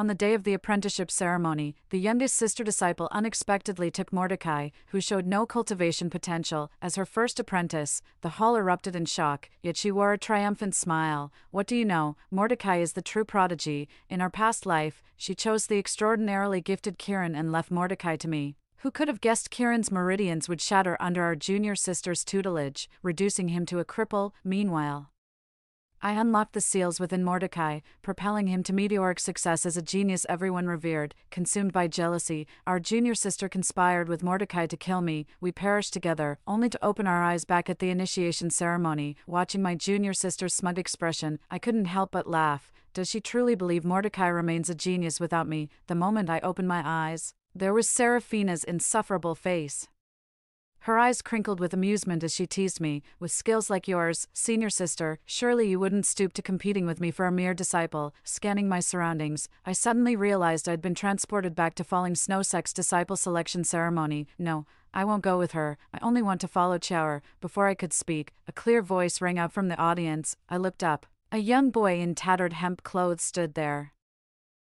On the day of the apprenticeship ceremony, the youngest sister disciple unexpectedly took Mordecai, who showed no cultivation potential, as her first apprentice. The hall erupted in shock, yet she wore a triumphant smile. What do you know? Mordecai is the true prodigy. In our past life, she chose the extraordinarily gifted Kieran and left Mordecai to me. Who could have guessed Kieran's meridians would shatter under our junior sister's tutelage, reducing him to a cripple? Meanwhile, I unlocked the seals within Mordecai, propelling him to meteoric success as a genius everyone revered. Consumed by jealousy, our junior sister conspired with Mordecai to kill me. We perished together, only to open our eyes back at the initiation ceremony. Watching my junior sister's smug expression, I couldn't help but laugh. Does she truly believe Mordecai remains a genius without me? The moment I opened my eyes, there was Seraphina's insufferable face. Her eyes crinkled with amusement as she teased me. With skills like yours, senior sister, surely you wouldn't stoop to competing with me for a mere disciple. Scanning my surroundings, I suddenly realized I'd been transported back to Falling Snow Sect's disciple selection ceremony. No, I won't go with her. I only want to follow Chower. Before I could speak, a clear voice rang out from the audience. I looked up. A young boy in tattered hemp clothes stood there.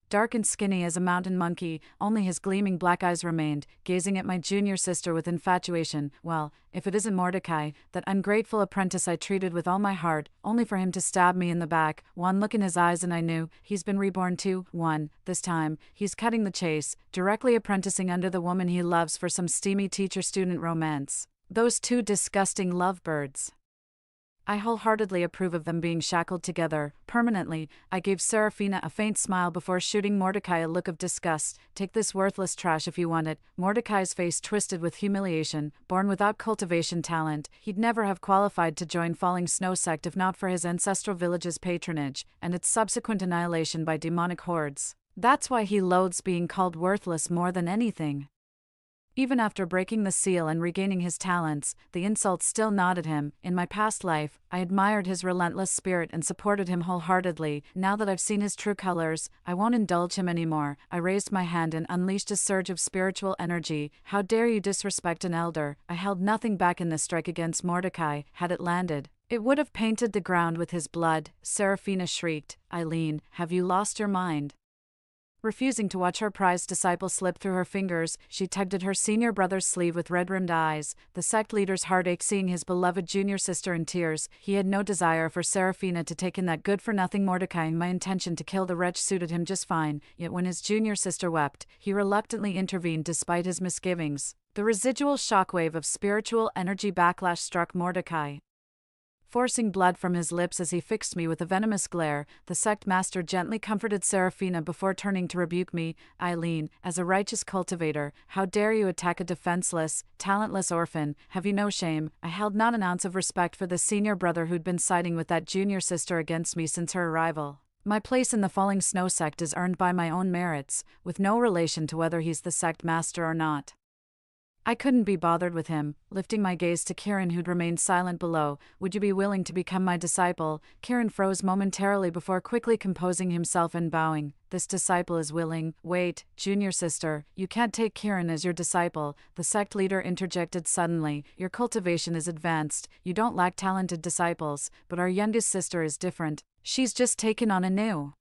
Dark and skinny as a mountain monkey, only his gleaming black eyes remained, gazing at my junior sister with infatuation. Well, if it isn't Mordecai, that ungrateful apprentice I treated with all my heart, only for him to stab me in the back. One look in his eyes and I knew, he's been reborn too. This time, he's cutting the chase, directly apprenticing under the woman he loves for some steamy teacher-student romance. Those two disgusting lovebirds. I wholeheartedly approve of them being shackled together, permanently. I gave Seraphina a faint smile before shooting Mordecai a look of disgust. Take this worthless trash if you want it. Mordecai's face twisted with humiliation. Born without cultivation talent, he'd never have qualified to join Falling Snow Sect if not for his ancestral village's patronage, and its subsequent annihilation by demonic hordes. That's why he loathes being called worthless more than anything. Even after breaking the seal and regaining his talents, the insults still gnawed at him. In my past life, I admired his relentless spirit and supported him wholeheartedly. Now that I've seen his true colors, I won't indulge him anymore. I raised my hand and unleashed a surge of spiritual energy. How dare you disrespect an elder? I held nothing back in this strike against Mordecai. Had it landed, it would have painted the ground with his blood. Seraphina shrieked. Eileen, have you lost your mind? Refusing to watch her prized disciple slip through her fingers, she tugged at her senior brother's sleeve with red-rimmed eyes. The sect leader's heart ached seeing his beloved junior sister in tears. He had no desire for Seraphina to take in that good-for-nothing Mordecai. My intention to kill the wretch suited him just fine, yet when his junior sister wept, he reluctantly intervened despite his misgivings. The residual shockwave of spiritual energy backlash struck Mordecai, forcing blood from his lips as he fixed me with a venomous glare. The sect master gently comforted Seraphina before turning to rebuke me. Eileen, as a righteous cultivator, how dare you attack a defenseless, talentless orphan? Have you no shame? I held not an ounce of respect for the senior brother who'd been siding with that junior sister against me since her arrival. My place in the Falling Snow Sect is earned by my own merits, with no relation to whether he's the sect master or not. I couldn't be bothered with him. Lifting my gaze to Kieran, who'd remained silent below. Would you be willing to become my disciple? Kieran froze momentarily before quickly composing himself and bowing. This disciple is willing. Wait, junior sister, you can't take Kieran as your disciple. The sect leader interjected suddenly. Your cultivation is advanced. You don't lack talented disciples, but our youngest sister is different. She's just taken on a new.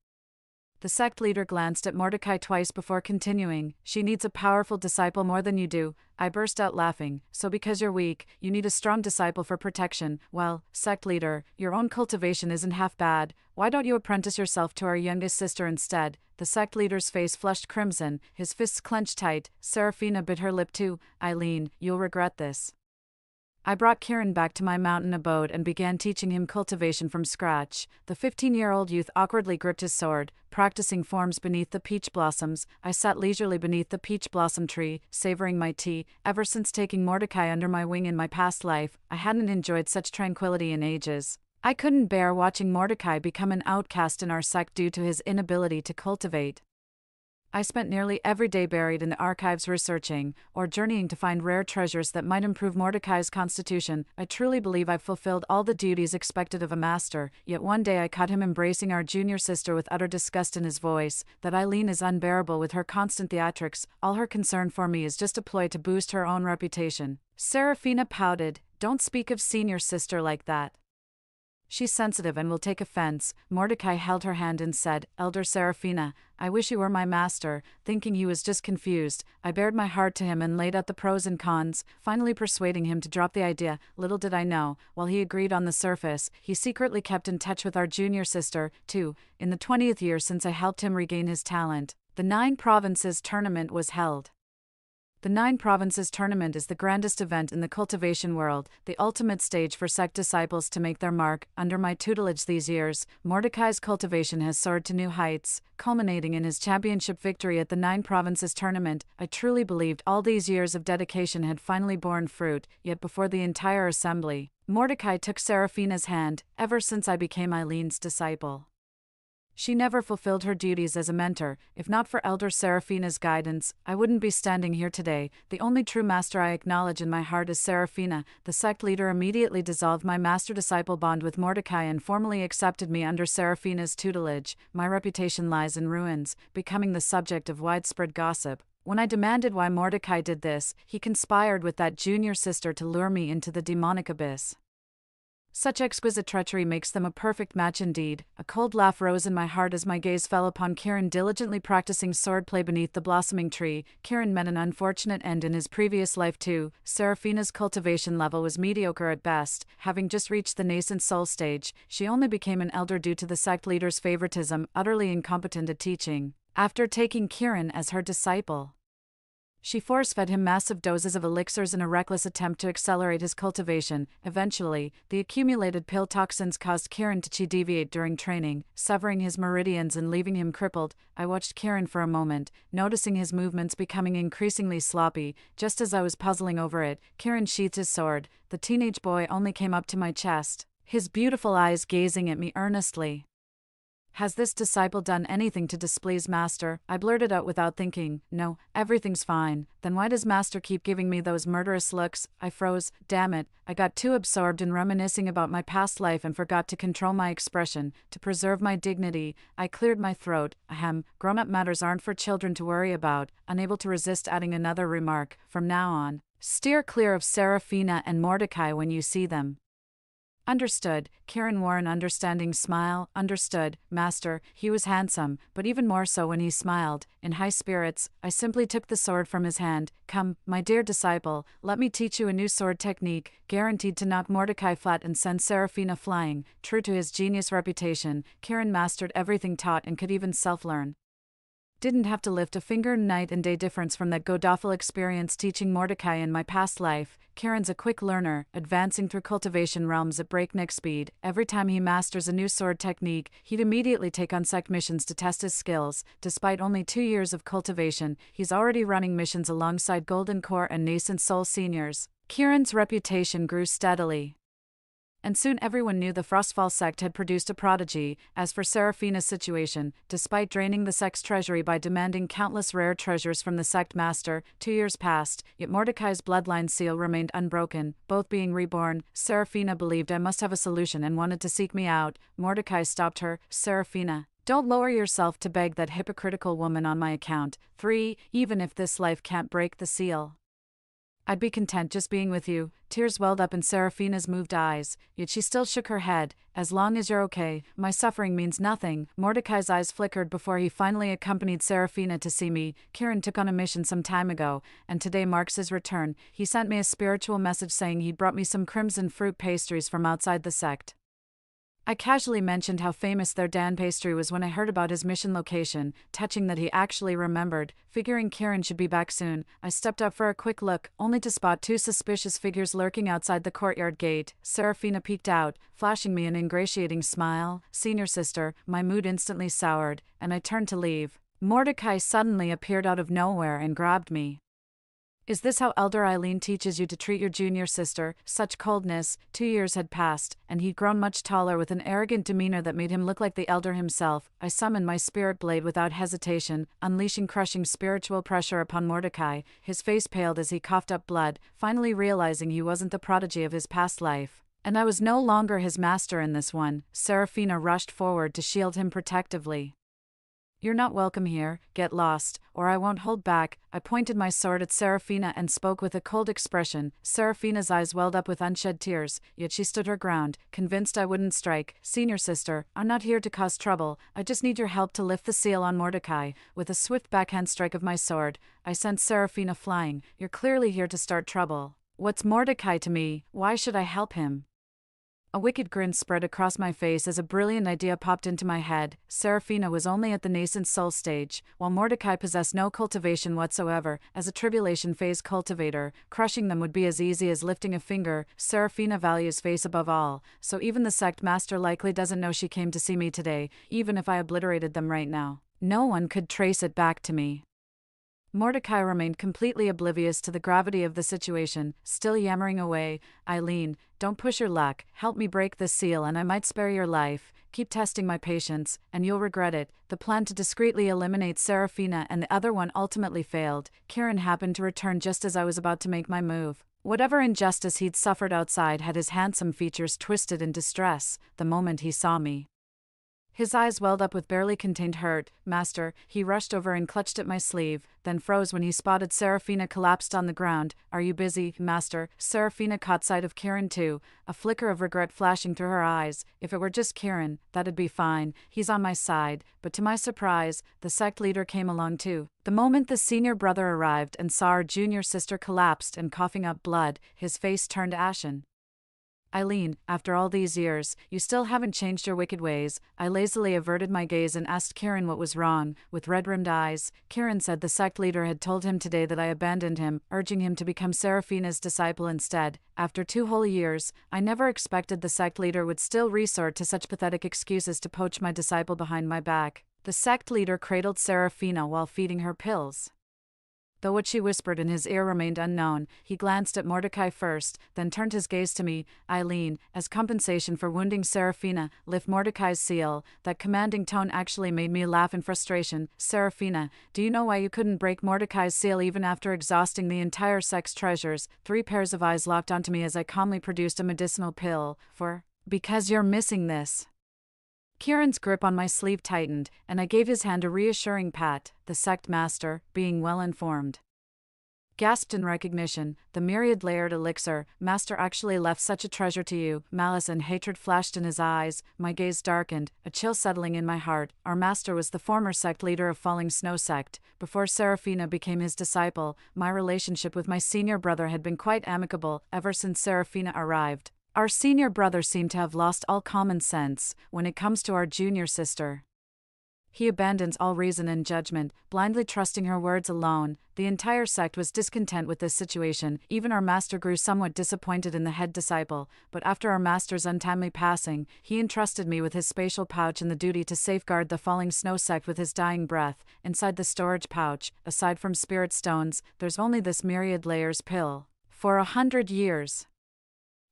The sect leader glanced at Mordecai twice before continuing. She needs a powerful disciple more than you do. I burst out laughing. So because you're weak, you need a strong disciple for protection. Well, sect leader, your own cultivation isn't half bad. Why don't you apprentice yourself to our youngest sister instead? The sect leader's face flushed crimson, his fists clenched tight. Seraphina bit her lip too. Eileen, you'll regret this. I brought Kieran back to my mountain abode and began teaching him cultivation from scratch. The 15-year-old youth awkwardly gripped his sword, practicing forms beneath the peach blossoms. I sat leisurely beneath the peach blossom tree, savoring my tea. Ever since taking Mordecai under my wing in my past life, I hadn't enjoyed such tranquility in ages. I couldn't bear watching Mordecai become an outcast in our sect due to his inability to cultivate. I spent nearly every day buried in the archives researching, or journeying to find rare treasures that might improve Mordecai's constitution. I truly believe I've fulfilled all the duties expected of a master, yet one day I caught him embracing our junior sister with utter disgust in his voice. That Eileen is unbearable with her constant theatrics. All her concern for me is just a ploy to boost her own reputation. Seraphina pouted. Don't speak of senior sister like that. She's sensitive and will take offense. Mordecai held her hand and said, Elder Seraphina, I wish you were my master. Thinking he was just confused, I bared my heart to him and laid out the pros and cons, finally persuading him to drop the idea. Little did I know, while he agreed on the surface, he secretly kept in touch with our junior sister, too. In the 20th year since I helped him regain his talent, the 9 Provinces tournament was held. The 9 Provinces tournament is the grandest event in the cultivation world, the ultimate stage for sect disciples to make their mark. Under my tutelage these years, Mordecai's cultivation has soared to new heights, culminating in his championship victory at the 9 Provinces tournament. I truly believed all these years of dedication had finally borne fruit, yet before the entire assembly, Mordecai took Seraphina's hand. Ever since I became Eileen's disciple, she never fulfilled her duties as a mentor. If not for Elder Seraphina's guidance, I wouldn't be standing here today. The only true master I acknowledge in my heart is Seraphina. The sect leader immediately dissolved my master-disciple bond with Mordecai and formally accepted me under Seraphina's tutelage. My reputation lies in ruins, becoming the subject of widespread gossip. When I demanded why Mordecai did this, he conspired with that junior sister to lure me into the demonic abyss. Such exquisite treachery makes them a perfect match indeed. A cold laugh rose in my heart as my gaze fell upon Kieran diligently practicing swordplay beneath the blossoming tree. Kieran met an unfortunate end in his previous life too. Seraphina's cultivation level was mediocre at best. Having just reached the nascent soul stage, she only became an elder due to the sect leader's favoritism, utterly incompetent at teaching. After taking Kieran as her disciple, she force-fed him massive doses of elixirs in a reckless attempt to accelerate his cultivation. Eventually, the accumulated pill toxins caused Kieran to deviate during training, severing his meridians and leaving him crippled. I watched Kieran for a moment, noticing his movements becoming increasingly sloppy. Just as I was puzzling over it, Kieran sheathed his sword. The teenage boy only came up to my chest, his beautiful eyes gazing at me earnestly. Has this disciple done anything to displease Master? I blurted out without thinking. No, everything's fine. Then why does Master keep giving me those murderous looks? I froze. Damn it, I got too absorbed in reminiscing about my past life and forgot to control my expression. To preserve my dignity, I cleared my throat. Ahem, grown-up matters aren't for children to worry about. Unable to resist adding another remark. From now on, steer clear of Seraphina and Mordecai when you see them. Understood. Kieran wore an understanding smile. Understood, Master. He was handsome, but even more so when he smiled. In high spirits, I simply took the sword from his hand. Come, my dear disciple, let me teach you a new sword technique, guaranteed to knock Mordecai flat and send Seraphina flying. True to his genius reputation, Kieran mastered everything taught and could even self-learn. Didn't have to lift a finger. Night and day difference from that god-awful experience teaching Mordecai in my past life. Kieran's a quick learner, advancing through cultivation realms at breakneck speed. Every time he masters a new sword technique, he'd immediately take on sect missions to test his skills. Despite only 2 years of cultivation, he's already running missions alongside Golden Core and Nascent Soul seniors. Kieran's reputation grew steadily, and soon everyone knew the Frostfall sect had produced a prodigy. As for Seraphina's situation, despite draining the sect's treasury by demanding countless rare treasures from the sect master, 2 years passed, yet Mordecai's bloodline seal remained unbroken. Both being reborn, Seraphina believed I must have a solution and wanted to seek me out. Mordecai stopped her. Seraphina, don't lower yourself to beg that hypocritical woman on my account. 3. Even if this life can't break the seal, I'd be content just being with you. Tears welled up in Seraphina's moved eyes, yet she still shook her head. As long as you're okay, my suffering means nothing. Mordecai's eyes flickered before he finally accompanied Seraphina to see me. Kieran took on a mission some time ago, and today marks his return. He sent me a spiritual message saying he'd brought me some crimson fruit pastries from outside the sect. I casually mentioned how famous their Dan pastry was when I heard about his mission location, touching that he actually remembered. Figuring Kieran should be back soon, I stepped up for a quick look, only to spot 2 suspicious figures lurking outside the courtyard gate. Seraphina peeked out, flashing me an ingratiating smile. Senior sister, my mood instantly soured, and I turned to leave. Mordecai suddenly appeared out of nowhere and grabbed me. Is this how Elder Eileen teaches you to treat your junior sister? Such coldness. 2 years had passed, and he'd grown much taller with an arrogant demeanor that made him look like the elder himself. I summoned my spirit blade without hesitation, unleashing crushing spiritual pressure upon Mordecai. His face paled as he coughed up blood, finally realizing he wasn't the prodigy of his past life, and I was no longer his master in this one. Seraphina rushed forward to shield him protectively. You're not welcome here, get lost, or I won't hold back. I pointed my sword at Serafina and spoke with a cold expression. Serafina's eyes welled up with unshed tears, yet she stood her ground, convinced I wouldn't strike. Senior sister, I'm not here to cause trouble, I just need your help to lift the seal on Mordecai. With a swift backhand strike of my sword, I sent Serafina flying. You're clearly here to start trouble. What's Mordecai to me? Why should I help him? A wicked grin spread across my face as a brilliant idea popped into my head. Serafina was only at the nascent soul stage, while Mordecai possessed no cultivation whatsoever. As a tribulation phase cultivator, crushing them would be as easy as lifting a finger. Serafina values face above all, so even the sect master likely doesn't know she came to see me today, even if I obliterated them right now. No one could trace it back to me. Mordecai remained completely oblivious to the gravity of the situation, still yammering away. Eileen, don't push your luck, help me break this seal and I might spare your life. Keep testing my patience, and you'll regret it. The plan to discreetly eliminate Serafina and the other one ultimately failed. Kieran happened to return just as I was about to make my move. Whatever injustice he'd suffered outside had his handsome features twisted in distress the moment he saw me. His eyes welled up with barely contained hurt. Master, he rushed over and clutched at my sleeve, then froze when he spotted Serafina collapsed on the ground. Are you busy, Master? Serafina caught sight of Kieran too, a flicker of regret flashing through her eyes. If it were just Kieran, that'd be fine, he's on my side. But to my surprise, the sect leader came along too. The moment the senior brother arrived and saw our junior sister collapsed and coughing up blood, his face turned ashen. Eileen, after all these years, you still haven't changed your wicked ways. I lazily averted my gaze and asked Kieran what was wrong. With red-rimmed eyes, Kieran said the sect leader had told him today that I abandoned him, urging him to become Serafina's disciple instead. After 2 whole years, I never expected the sect leader would still resort to such pathetic excuses to poach my disciple behind my back. The sect leader cradled Serafina while feeding her pills. Though what she whispered in his ear remained unknown, he glanced at Mordecai first, then turned his gaze to me. Eileen, as compensation for wounding Serafina, lift Mordecai's seal. That commanding tone actually made me laugh in frustration. Serafina, do you know why you couldn't break Mordecai's seal even after exhausting the entire sect's treasures? 3 pairs of eyes locked onto me as I calmly produced a medicinal pill. Because you're missing this. Kieran's grip on my sleeve tightened, and I gave his hand a reassuring pat. The sect master, being well informed, gasped in recognition. The myriad-layered elixir, Master actually left such a treasure to you. Malice and hatred flashed in his eyes. My gaze darkened, a chill settling in my heart. Our master was the former sect leader of Falling Snow sect. Before Serafina became his disciple, my relationship with my senior brother had been quite amicable. Ever since Serafina arrived, our senior brother seemed to have lost all common sense when it comes to our junior sister. He abandons all reason and judgment, blindly trusting her words alone. The entire sect was discontent with this situation. Even our master grew somewhat disappointed in the head disciple, but after our master's untimely passing, he entrusted me with his spatial pouch and the duty to safeguard the Falling Snow sect with his dying breath. Inside the storage pouch, aside from spirit stones, there's only this myriad layers pill. For 100 years,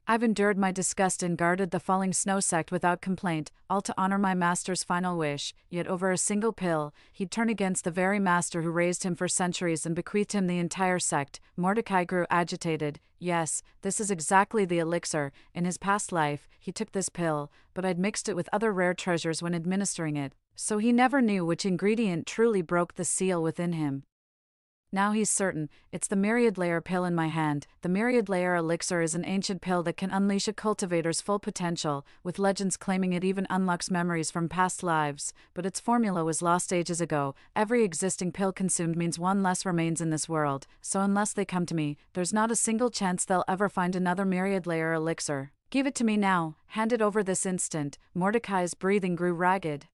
I've endured my disgust and guarded the Falling Snow sect without complaint, all to honor my master's final wish. Yet over a single pill, he'd turn against the very master who raised him for centuries and bequeathed him the entire sect. Mordecai grew agitated. Yes, this is exactly the elixir. In his past life, he took this pill, but I'd mixed it with other rare treasures when administering it, so he never knew which ingredient truly broke the seal within him. Now he's certain, it's the myriad layer pill in my hand. The myriad layer elixir is an ancient pill that can unleash a cultivator's full potential, with legends claiming it even unlocks memories from past lives, but its formula was lost ages ago. Every existing pill consumed means one less remains in this world, so unless they come to me, there's not a single chance they'll ever find another myriad layer elixir. Give it to me now, hand it over this instant. Mordecai's breathing grew ragged,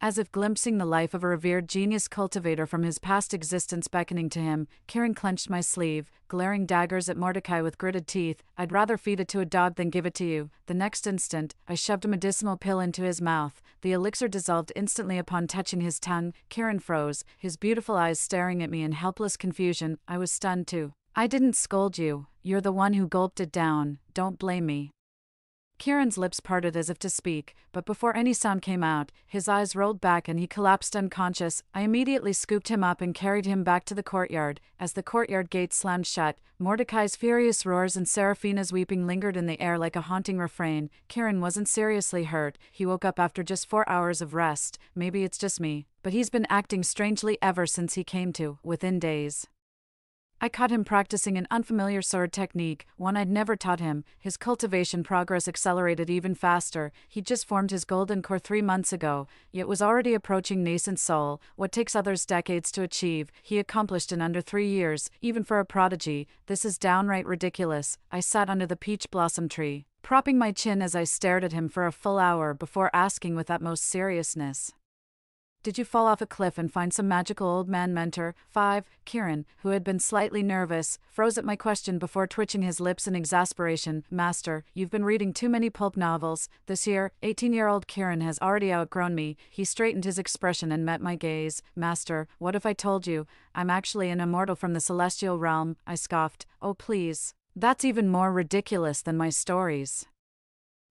as if glimpsing the life of a revered genius cultivator from his past existence beckoning to him. Kieran clenched my sleeve, glaring daggers at Mordecai with gritted teeth. I'd rather feed it to a dog than give it to you. The next instant, I shoved a medicinal pill into his mouth. The elixir dissolved instantly upon touching his tongue. Kieran froze, his beautiful eyes staring at me in helpless confusion. I was stunned too. I didn't scold you. You're the one who gulped it down. Don't blame me. Kieran's lips parted as if to speak, but before any sound came out, his eyes rolled back and he collapsed unconscious. I immediately scooped him up and carried him back to the courtyard. As the courtyard gate slammed shut, Mordecai's furious roars and Seraphina's weeping lingered in the air like a haunting refrain. Kieran wasn't seriously hurt. He woke up after just 4 hours of rest. Maybe it's just me, but he's been acting strangely ever since he came to, within days. I caught him practicing an unfamiliar sword technique, one I'd never taught him. His cultivation progress accelerated even faster. He'd just formed his golden core 3 months ago, yet was already approaching nascent soul. What takes others decades to achieve, he accomplished in under 3 years, even for a prodigy. This is downright ridiculous. I sat under the peach blossom tree, propping my chin as I stared at him for a full hour before asking with utmost seriousness, "Did you fall off a cliff and find some magical old man mentor?" 5. Kieran, who had been slightly nervous, froze at my question before twitching his lips in exasperation. "Master, you've been reading too many pulp novels. This year, 18-year-old Kieran has already outgrown me." He straightened his expression and met my gaze. "Master, what if I told you I'm actually an immortal from the celestial realm?" I scoffed. "Oh please. That's even more ridiculous than my stories.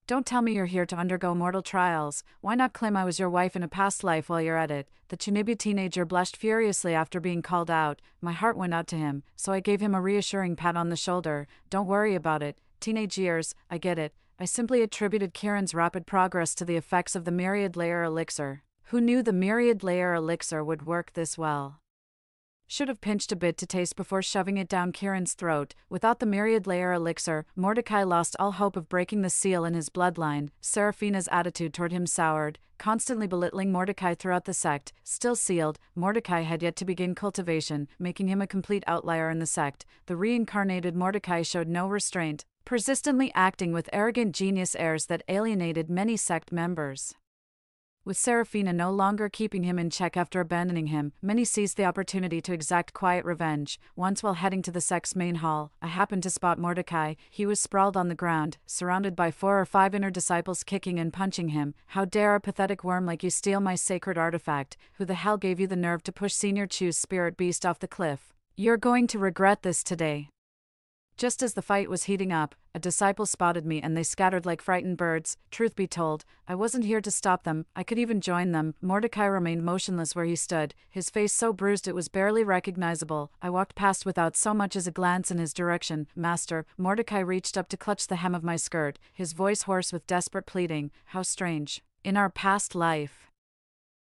Don't tell me you're here to undergo mortal trials. Why not claim I was your wife in a past life while you're at it?" The Chunibi teenager blushed furiously after being called out. My heart went out to him, so I gave him a reassuring pat on the shoulder. "Don't worry about it. Teenage years, I get it." I simply attributed Kieran's rapid progress to the effects of the myriad layer elixir. Who knew the myriad layer elixir would work this well? Should have pinched a bit to taste before shoving it down Kieran's throat. Without the myriad layer elixir, Mordecai lost all hope of breaking the seal in his bloodline. Seraphina's attitude toward him soured, constantly belittling Mordecai throughout the sect. Still sealed, Mordecai had yet to begin cultivation, making him a complete outlier in the sect. The reincarnated Mordecai showed no restraint, persistently acting with arrogant genius airs that alienated many sect members. With Seraphina no longer keeping him in check after abandoning him, many seized the opportunity to exact quiet revenge. Once while heading to the sect's main hall, I happened to spot Mordecai. He was sprawled on the ground, surrounded by 4 or 5 inner disciples kicking and punching him. "How dare a pathetic worm like you steal my sacred artifact? Who the hell gave you the nerve to push Senior Chu's spirit beast off the cliff? You're going to regret this today." Just as the fight was heating up, a disciple spotted me and they scattered like frightened birds. Truth be told, I wasn't here to stop them. I could even join them. Mordecai remained motionless where he stood, his face so bruised it was barely recognizable. I walked past without so much as a glance in his direction. "Master." Mordecai reached up to clutch the hem of my skirt, his voice hoarse with desperate pleading. How strange. In our past life,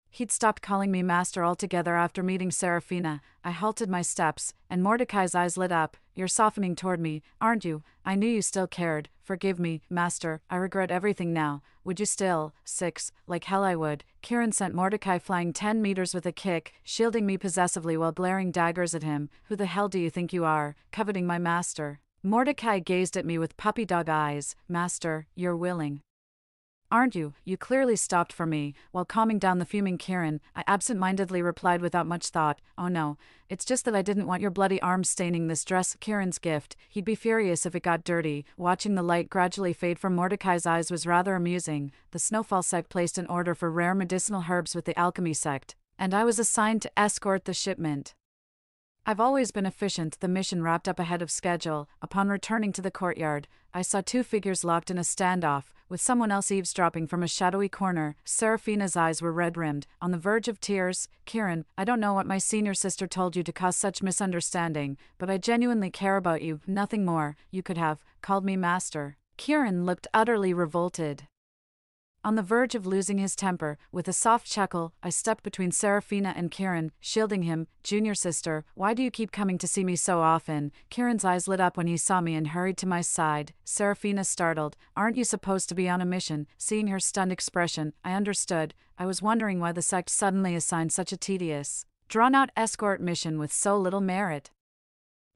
he'd stopped calling me master altogether after meeting Seraphina. I halted my steps, and Mordecai's eyes lit up. "You're softening toward me, aren't you? I knew you still cared. Forgive me, master. I regret everything now. Would you still?" 6. Like hell I would. Kieran sent Mordecai flying 10 meters with a kick, shielding me possessively while blaring daggers at him. "Who the hell do you think you are, coveting my master?" Mordecai gazed at me with puppy dog eyes. "Master, you're willing, aren't you? You clearly stopped for me." While calming down the fuming Kieran, I absent-mindedly replied without much thought, "Oh no, it's just that I didn't want your bloody arms staining this dress." Kieran's gift. He'd be furious if it got dirty. Watching the light gradually fade from Mordecai's eyes was rather amusing. The Snowfall sect placed an order for rare medicinal herbs with the Alchemy sect, and I was assigned to escort the shipment. I've always been efficient. The mission wrapped up ahead of schedule. Upon returning to the courtyard, I saw 2 figures locked in a standoff, with someone else eavesdropping from a shadowy corner. Seraphina's eyes were red-rimmed, on the verge of tears. "Kieran, I don't know what my senior sister told you to cause such misunderstanding, but I genuinely care about you, nothing more. You could have called me master." Kieran looked utterly revolted, on the verge of losing his temper. With a soft chuckle, I stepped between Seraphina and Kieran, shielding him. "Junior sister, why do you keep coming to see me so often?" Kieran's eyes lit up when he saw me and hurried to my side. Seraphina startled. "Aren't you supposed to be on a mission?" Seeing her stunned expression, I understood. I was wondering why the sect suddenly assigned such a tedious, drawn-out escort mission with so little merit.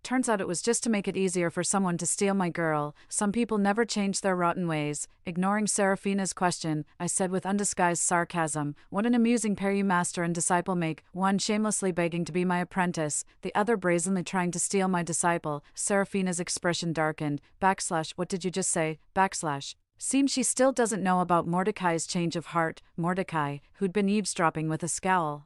Turns out it was just to make it easier for someone to steal my girl. Some people never change their rotten ways. Ignoring Seraphina's question, I said with undisguised sarcasm, "What an amusing pair you master and disciple make, one shamelessly begging to be my apprentice, the other brazenly trying to steal my disciple." Seraphina's expression darkened. What did you just say? Seems she still doesn't know about Mordecai's change of heart. Mordecai, who'd been eavesdropping with a scowl,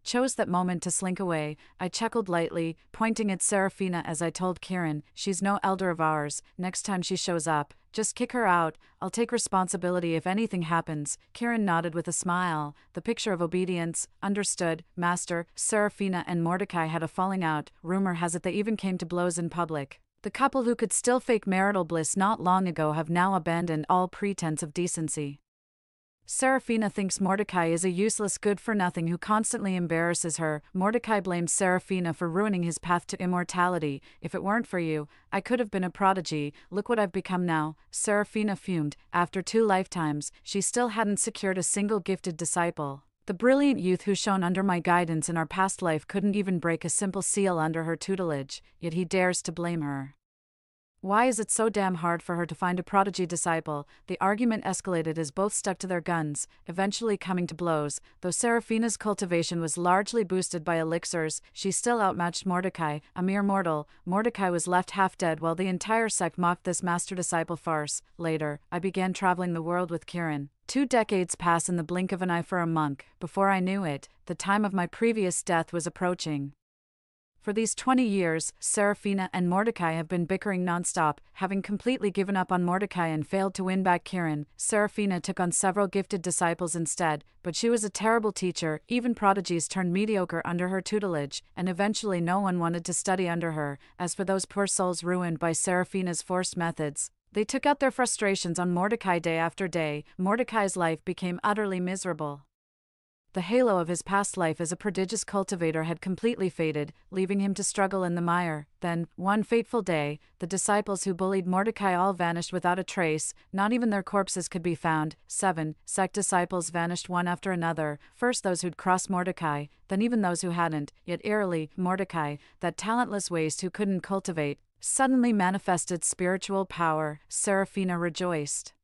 chose that moment to slink away. I chuckled lightly, pointing at Serafina as I told Kieran, "She's no elder of ours. Next time she shows up, just kick her out. I'll take responsibility if anything happens." Kieran nodded with a smile, the picture of obedience. "Understood, Master." Serafina and Mordecai had a falling out. Rumor has it they even came to blows in public. The couple who could still fake marital bliss not long ago have now abandoned all pretense of decency. Serafina thinks Mordecai is a useless good-for-nothing who constantly embarrasses her. Mordecai blames Serafina for ruining his path to immortality. "If it weren't for you, I could have been a prodigy. Look what I've become now." Serafina fumed. After 2 lifetimes, she still hadn't secured a single gifted disciple. The brilliant youth who shone under my guidance in our past life couldn't even break a simple seal under her tutelage, yet he dares to blame her. Why is it so damn hard for her to find a prodigy disciple? The argument escalated as both stuck to their guns, eventually coming to blows. Though Serafina's cultivation was largely boosted by elixirs, she still outmatched Mordecai, a mere mortal. Mordecai was left half dead while the entire sect mocked this master-disciple farce. Later, I began traveling the world with Kieran. 2 decades pass in the blink of an eye for a monk. Before I knew it, the time of my previous death was approaching. For these 20 years, Serafina and Mordecai have been bickering nonstop. Having completely given up on Mordecai and failed to win back Kieran, Serafina took on several gifted disciples instead, but she was a terrible teacher. Even prodigies turned mediocre under her tutelage, and eventually no one wanted to study under her. As for those poor souls ruined by Serafina's forced methods, they took out their frustrations on Mordecai day after day. Mordecai's life became utterly miserable. The halo of his past life as a prodigious cultivator had completely faded, leaving him to struggle in the mire. Then, one fateful day, the disciples who bullied Mordecai all vanished without a trace. Not even their corpses could be found. 7 sect disciples vanished one after another, first those who'd crossed Mordecai, then even those who hadn't. Yet eerily, Mordecai, that talentless waste who couldn't cultivate, suddenly manifested spiritual power. Serafina rejoiced.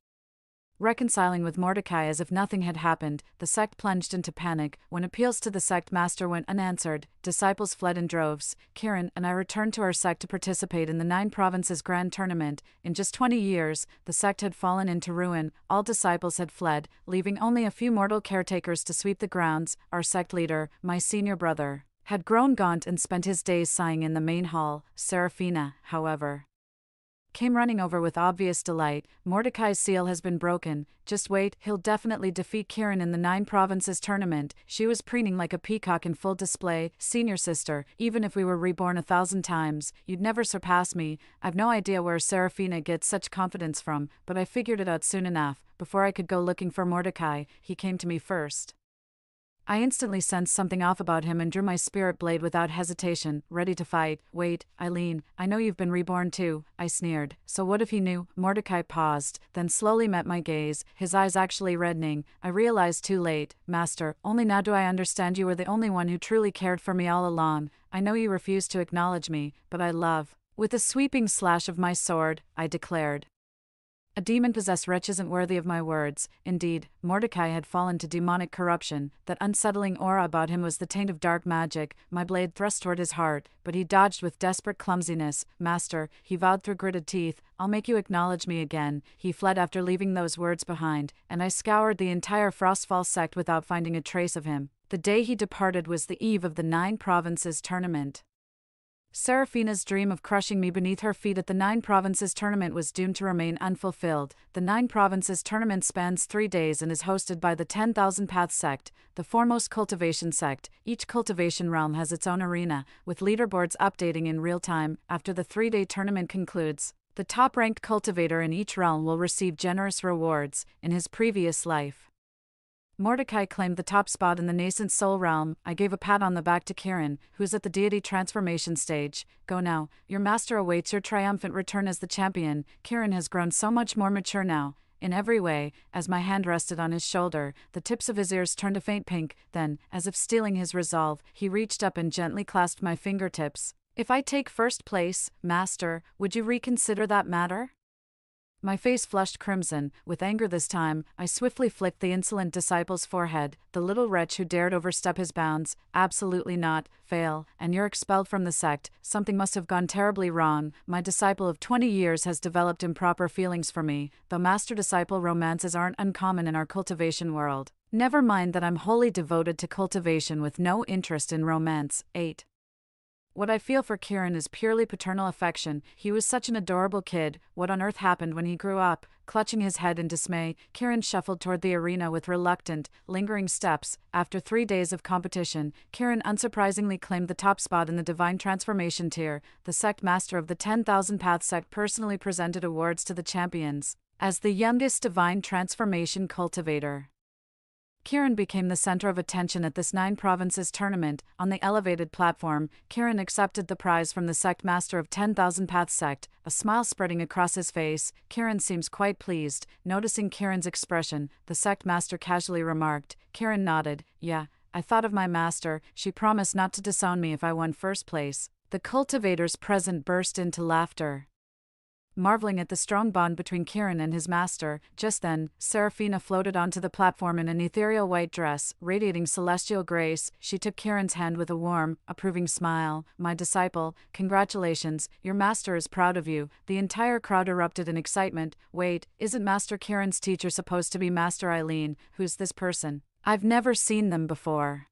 Reconciling with Mordecai as if nothing had happened, the sect plunged into panic. When appeals to the sect master went unanswered, disciples fled in droves. Kieran and I returned to our sect to participate in the 9 Provinces Grand Tournament. In just 20 years, the sect had fallen into ruin. All disciples had fled, leaving only a few mortal caretakers to sweep the grounds. Our sect leader, my senior brother, had grown gaunt and spent his days sighing in the main hall. Serafina, however, came running over with obvious delight. "Mordecai's seal has been broken. Just wait, he'll definitely defeat Kieran in the 9 Provinces tournament." She was preening like a peacock in full display. "Senior sister, even if we were reborn 1,000 times, you'd never surpass me." I've no idea where Serafina gets such confidence from, but I figured it out soon enough. Before I could go looking for Mordecai, he came to me first. I instantly sensed something off about him and drew my spirit blade without hesitation, ready to fight. "Wait, Eileen, I know you've been reborn too," I sneered. "So what if he knew?" Mordecai paused, then slowly met my gaze, his eyes actually reddening. I realized too late. "Master, only now do I understand you were the only one who truly cared for me all along. I know you refuse to acknowledge me, but I love." With a sweeping slash of my sword, I declared. A demon-possessed wretch isn't worthy of my words. Indeed, Mordecai had fallen to demonic corruption. That unsettling aura about him was the taint of dark magic. My blade thrust toward his heart, but he dodged with desperate clumsiness. "Master," he vowed through gritted teeth, "I'll make you acknowledge me again." He fled after leaving those words behind, and I scoured the entire Frostfall sect without finding a trace of him. The day he departed was the eve of the 9 Provinces tournament. Serafina's dream of crushing me beneath her feet at the 9 Provinces tournament was doomed to remain unfulfilled. The 9 Provinces tournament spans 3 days and is hosted by the 10,000 Path sect, the foremost cultivation sect. Each cultivation realm has its own arena, with leaderboards updating in real time. After the 3-day tournament concludes, the top-ranked cultivator in each realm will receive generous rewards. In his previous life, Mordecai claimed the top spot in the nascent soul realm. I gave a pat on the back to Kieran, who's at the deity transformation stage. "Go now. Your master awaits your triumphant return as the champion." Kieran has grown so much more mature now, in every way. As my hand rested on his shoulder, the tips of his ears turned a faint pink. Then, as if stealing his resolve, he reached up and gently clasped my fingertips. "If I take first place, master, would you reconsider that matter?" My face flushed crimson. With anger this time, I swiftly flicked the insolent disciple's forehead. The little wretch who dared overstep his bounds. Absolutely not. Fail, and you're expelled from the sect. Something must have gone terribly wrong. My disciple of 20 years has developed improper feelings for me, though master-disciple romances aren't uncommon in our cultivation world. Never mind that I'm wholly devoted to cultivation with no interest in romance. 8. What I feel for Kieran is purely paternal affection. He was such an adorable kid. What on earth happened when he grew up? Clutching his head in dismay, Kieran shuffled toward the arena with reluctant, lingering steps. After 3 days of competition, Kieran unsurprisingly claimed the top spot in the Divine Transformation tier. The sect master of the 10,000 Path sect personally presented awards to the champions. As the youngest Divine Transformation cultivator, Kieran became the center of attention at this 9 provinces tournament. On the elevated platform, Kieran accepted the prize from the sect master of 10,000 Path sect, a smile spreading across his face. Kieran seems quite pleased. Noticing Kieran's expression, the sect master casually remarked. Kieran nodded. Yeah, I thought of my master. She promised not to disown me if I won first place. The cultivators present burst into laughter, marveling at the strong bond between Kieran and his master. Just then, Serafina floated onto the platform in an ethereal white dress, radiating celestial grace. She took Kieran's hand with a warm, approving smile. My disciple, congratulations, your master is proud of you. The entire crowd erupted in excitement. Wait, isn't Master Kieran's teacher supposed to be Master Eileen? Who's this person? I've never seen them before.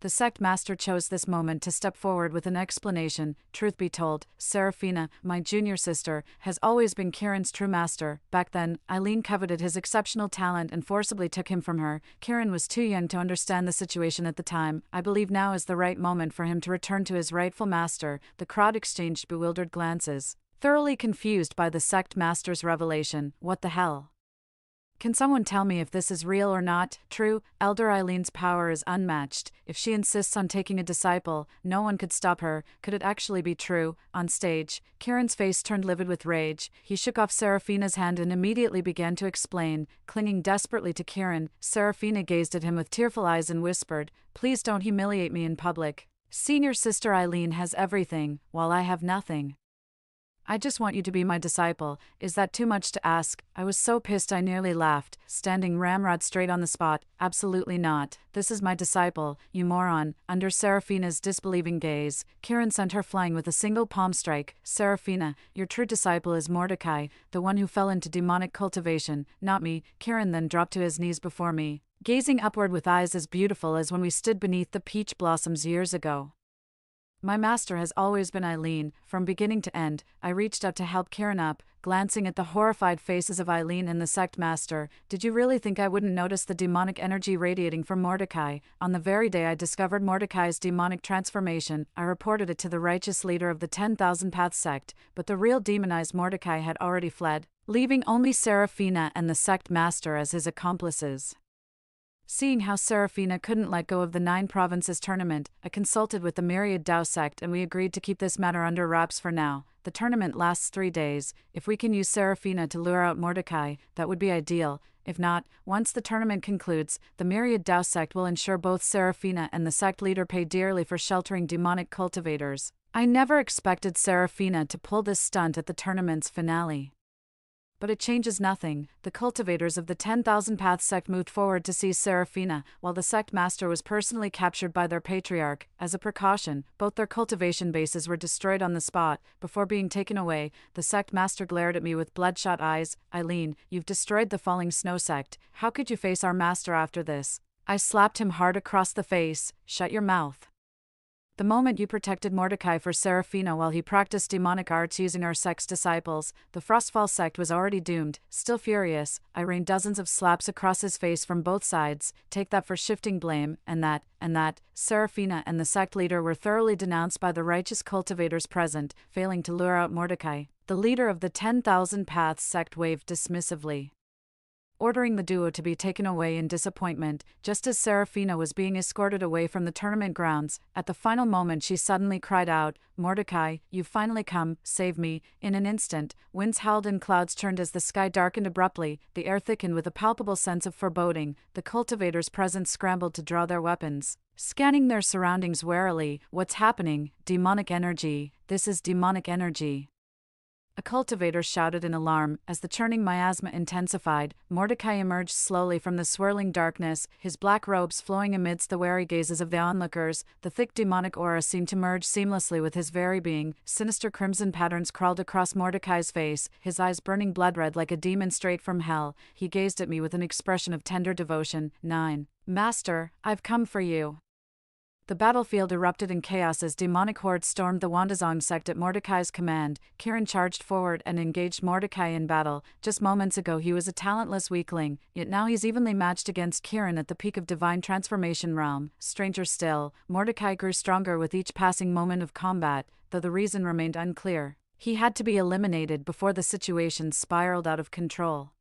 The sect master chose this moment to step forward with an explanation. Truth be told, Serafina, my junior sister, has always been Kieran's true master. Back then, Eileen coveted his exceptional talent and forcibly took him from her. Kieran was too young to understand the situation at the time. I believe now is the right moment for him to return to his rightful master. The crowd exchanged bewildered glances, thoroughly confused by the sect master's revelation. What the hell? Can someone tell me if this is real or not? True, Elder Eileen's power is unmatched. If she insists on taking a disciple, no one could stop her. Could it actually be true? On stage, Kieran's face turned livid with rage. He shook off Serafina's hand and immediately began to explain. Clinging desperately to Kieran, Serafina gazed at him with tearful eyes and whispered, "Please don't humiliate me in public. Senior sister Eileen has everything, while I have nothing. I just want you to be my disciple. Is that too much to ask?" I was so pissed I nearly laughed, standing ramrod straight on the spot. Absolutely not. This is my disciple, you moron. Under Serafina's disbelieving gaze, Kieran sent her flying with a single palm strike. Serafina, your true disciple is Mordecai, the one who fell into demonic cultivation, not me. Kieran then dropped to his knees before me, gazing upward with eyes as beautiful as when we stood beneath the peach blossoms years ago. My master has always been Eileen, from beginning to end. I reached out to help Kieran up, glancing at the horrified faces of Eileen and the sect master. Did you really think I wouldn't notice the demonic energy radiating from Mordecai? On the very day I discovered Mordecai's demonic transformation, I reported it to the righteous leader of the 10,000 Path sect, but the real demonized Mordecai had already fled, leaving only Serafina and the sect master as his accomplices. Seeing how Serafina couldn't let go of the 9 provinces tournament, I consulted with the Myriad Dao sect and we agreed to keep this matter under wraps for now. The tournament lasts 3 days. If we can use Serafina to lure out Mordecai, that would be ideal. If not, once the tournament concludes, the Myriad Dao sect will ensure both Serafina and the sect leader pay dearly for sheltering demonic cultivators. I never expected Serafina to pull this stunt at the tournament's finale. But it changes nothing. The cultivators of the 10,000 Path sect moved forward to seize Serafina, while the sect master was personally captured by their patriarch. As a precaution, both their cultivation bases were destroyed on the spot. Before being taken away, the sect master glared at me with bloodshot eyes. Eileen, you've destroyed the Falling Snow sect. How could you face our master after this? I slapped him hard across the face. Shut your mouth. The moment you protected Mordecai for Serafina while he practiced demonic arts using our sect's disciples, the Frostfall sect was already doomed. Still furious, I rained dozens of slaps across his face from both sides. Take that for shifting blame, and that. Serafina and the sect leader were thoroughly denounced by the righteous cultivators present, failing to lure out Mordecai. The leader of the 10,000 Paths sect waved dismissively, ordering the duo to be taken away in disappointment. Just as Serafina was being escorted away from the tournament grounds, at the final moment she suddenly cried out, "Mordecai, you've finally come, save me." In an instant, winds howled and clouds turned as the sky darkened abruptly, the air thickened with a palpable sense of foreboding. The cultivators present scrambled to draw their weapons, scanning their surroundings warily. What's happening? Demonic energy. This is demonic energy. A cultivator shouted in alarm. As the churning miasma intensified, Mordecai emerged slowly from the swirling darkness, his black robes flowing amidst the wary gazes of the onlookers. The thick demonic aura seemed to merge seamlessly with his very being. Sinister crimson patterns crawled across Mordecai's face, his eyes burning blood-red like a demon straight from hell. He gazed at me with an expression of tender devotion. 9. Master, I've come for you. The battlefield erupted in chaos as demonic hordes stormed the Wandazong sect at Mordecai's command. Kieran charged forward and engaged Mordecai in battle. Just moments ago he was a talentless weakling, yet now he's evenly matched against Kieran at the peak of divine transformation realm. Stranger still, Mordecai grew stronger with each passing moment of combat, though the reason remained unclear. He had to be eliminated before the situation spiraled out of control.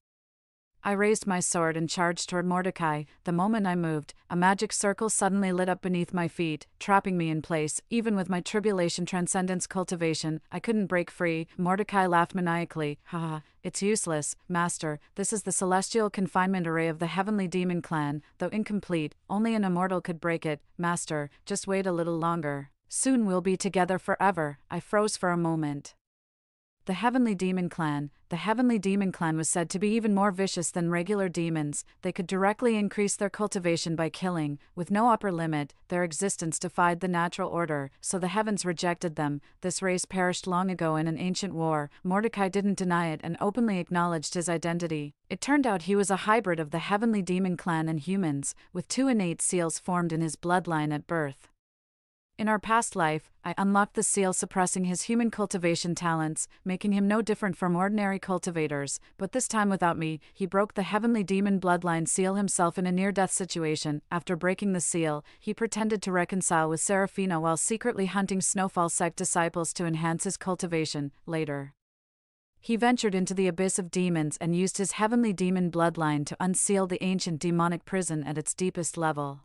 I raised my sword and charged toward Mordecai. The moment I moved, a magic circle suddenly lit up beneath my feet, trapping me in place. Even with my tribulation transcendence cultivation, I couldn't break free. Mordecai laughed maniacally. Haha, it's useless, Master. This is the celestial confinement array of the Heavenly Demon Clan, though incomplete. Only an immortal could break it. Master, just wait a little longer. Soon we'll be together forever. I froze for a moment. The Heavenly Demon Clan was said to be even more vicious than regular demons. They could directly increase their cultivation by killing. With no upper limit, their existence defied the natural order, so the heavens rejected them. This race perished long ago in an ancient war. Mordecai didn't deny it and openly acknowledged his identity. It turned out he was a hybrid of the Heavenly Demon Clan and humans, with 2 innate seals formed in his bloodline at birth. In our past life, I unlocked the seal suppressing his human cultivation talents, making him no different from ordinary cultivators, but this time without me. He broke the Heavenly Demon bloodline seal himself in a near-death situation. After breaking the seal, he pretended to reconcile with Seraphina while secretly hunting Snowfall sect disciples to enhance his cultivation. Later, he ventured into the abyss of demons and used his Heavenly Demon bloodline to unseal the ancient demonic prison at its deepest level.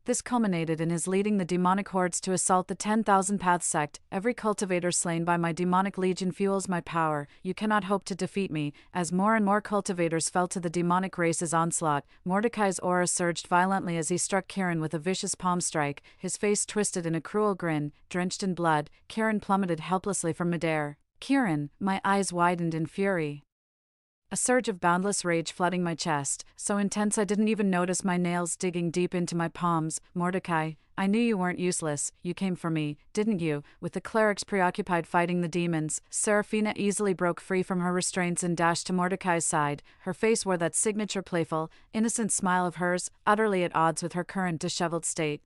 This culminated in his leading the demonic hordes to assault the 10,000 Path sect. Every cultivator slain by my demonic legion fuels my power. You cannot hope to defeat me. As more and more cultivators fell to the demonic race's onslaught, Mordecai's aura surged violently as he struck Kieran with a vicious palm strike. His face twisted in a cruel grin. Drenched in blood, Kieran plummeted helplessly from midair. Kieran, my eyes widened in fury. A surge of boundless rage flooding my chest, so intense I didn't even notice my nails digging deep into my palms. Mordecai, I knew you weren't useless. You came for me, didn't you? With the clerics preoccupied fighting the demons, Seraphina easily broke free from her restraints and dashed to Mordecai's side. Her face wore that signature playful, innocent smile of hers, utterly at odds with her current disheveled state.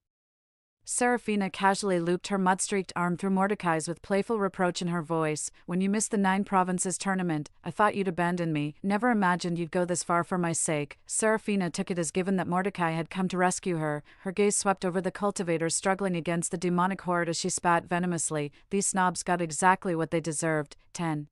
Seraphina casually looped her mud-streaked arm through Mordecai's with playful reproach in her voice. When you missed the 9 Provinces tournament, I thought you'd abandon me. Never imagined you'd go this far for my sake. Seraphina took it as given that Mordecai had come to rescue her. Her gaze swept over the cultivators struggling against the demonic horde as she spat venomously. These snobs got exactly what they deserved. 10.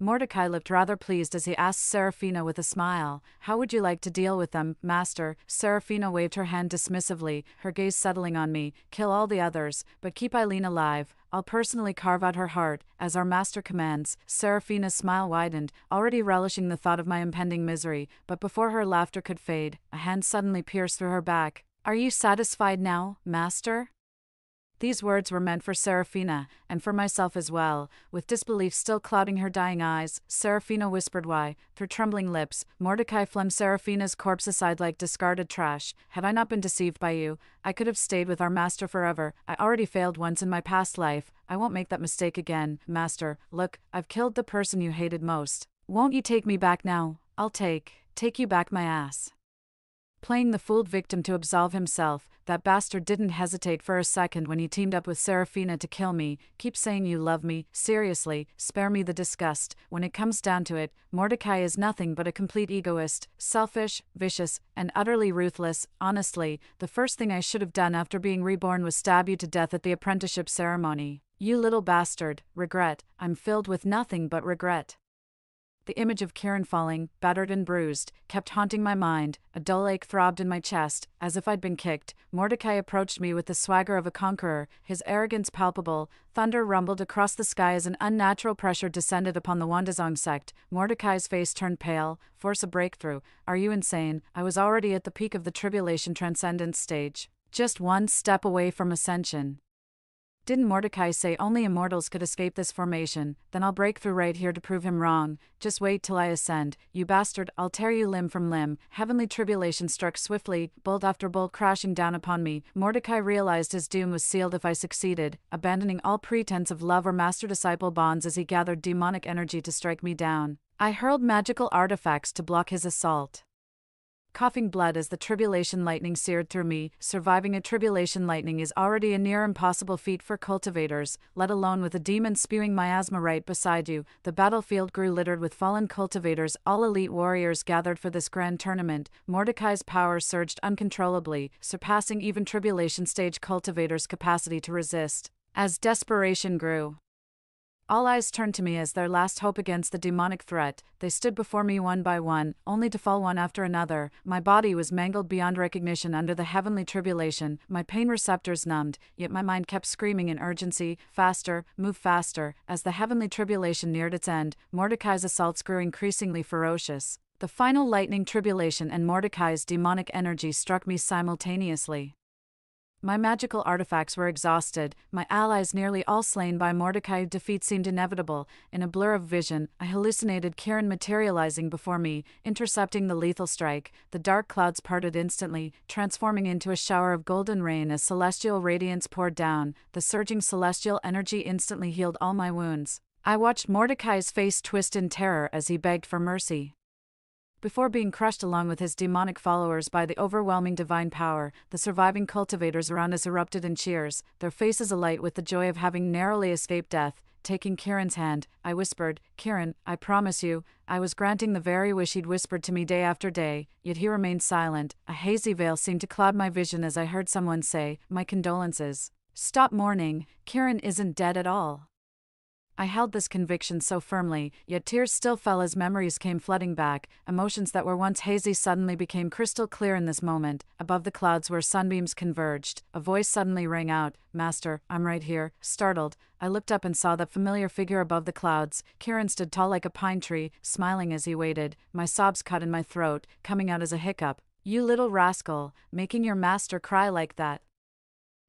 Mordecai looked rather pleased as he asked Seraphina with a smile, "How would you like to deal with them, Master?" Seraphina waved her hand dismissively, her gaze settling on me. "Kill all the others, but keep Eileen alive. I'll personally carve out her heart, as our Master commands." Seraphina's smile widened, already relishing the thought of my impending misery, but before her laughter could fade, a hand suddenly pierced through her back. "Are you satisfied now, Master?" These words were meant for Seraphina, and for myself as well. With disbelief still clouding her dying eyes, Seraphina whispered why. Through trembling lips, Mordecai flung Seraphina's corpse aside like discarded trash. "Had I not been deceived by you, I could have stayed with our Master forever. I already failed once in my past life. I won't make that mistake again, Master. Look, I've killed the person you hated most. Won't you take me back now? I'll take you back my ass." Playing the fooled victim to absolve himself, that bastard didn't hesitate for a second when he teamed up with Seraphina to kill me. "Keep saying you love me, seriously, spare me the disgust." When it comes down to it, Mordecai is nothing but a complete egoist, selfish, vicious, and utterly ruthless. Honestly, the first thing I should have done after being reborn was stab you to death at the apprenticeship ceremony. You little bastard. Regret. I'm filled with nothing but regret. The image of Kieran falling, battered and bruised, kept haunting my mind. A dull ache throbbed in my chest, as if I'd been kicked. Mordecai approached me with the swagger of a conqueror, his arrogance palpable. Thunder rumbled across the sky as an unnatural pressure descended upon the Wandazong sect. Mordecai's face turned pale. "Force a breakthrough. Are you insane?" I was already at the peak of the tribulation transcendence stage, just one step away from ascension. Didn't Mordecai say only immortals could escape this formation? Then I'll break through right here to prove him wrong. Just wait till I ascend, you bastard, I'll tear you limb from limb. Heavenly tribulation struck swiftly, bolt after bolt crashing down upon me. Mordecai realized his doom was sealed if I succeeded, abandoning all pretense of love or master-disciple bonds as he gathered demonic energy to strike me down. I hurled magical artifacts to block his assault, coughing blood as the tribulation lightning seared through me. Surviving a tribulation lightning is already a near impossible feat for cultivators, let alone with a demon spewing miasma right beside you. The battlefield grew littered with fallen cultivators, all elite warriors gathered for this grand tournament. Mordecai's power surged uncontrollably, surpassing even tribulation stage cultivators' capacity to resist. As desperation grew, all eyes turned to me as their last hope against the demonic threat. They stood before me one by one, only to fall one after another. My body was mangled beyond recognition under the heavenly tribulation, my pain receptors numbed, yet my mind kept screaming in urgency, faster, move faster. As the heavenly tribulation neared its end, Mordecai's assaults grew increasingly ferocious. The final lightning tribulation and Mordecai's demonic energy struck me simultaneously. My magical artifacts were exhausted, my allies nearly all slain by Mordecai. Defeat seemed inevitable. In a blur of vision, I hallucinated Kieran materializing before me, intercepting the lethal strike. The dark clouds parted instantly, transforming into a shower of golden rain as celestial radiance poured down. The surging celestial energy instantly healed all my wounds. I watched Mordecai's face twist in terror as he begged for mercy. Before being crushed along with his demonic followers by the overwhelming divine power, the surviving cultivators around us erupted in cheers, their faces alight with the joy of having narrowly escaped death. Taking Kieran's hand, I whispered, "Kieran, I promise you." I was granting the very wish he'd whispered to me day after day, yet he remained silent. A hazy veil seemed to cloud my vision as I heard someone say, "My condolences." Stop mourning, Kieran isn't dead at all. I held this conviction so firmly, yet tears still fell as memories came flooding back. Emotions that were once hazy suddenly became crystal clear in this moment. Above the clouds where sunbeams converged, a voice suddenly rang out, "Master, I'm right here." Startled, I looked up and saw that familiar figure above the clouds. Kieran stood tall like a pine tree, smiling as he waited. My sobs cut in my throat, coming out as a hiccup. "You little rascal, making your master cry like that."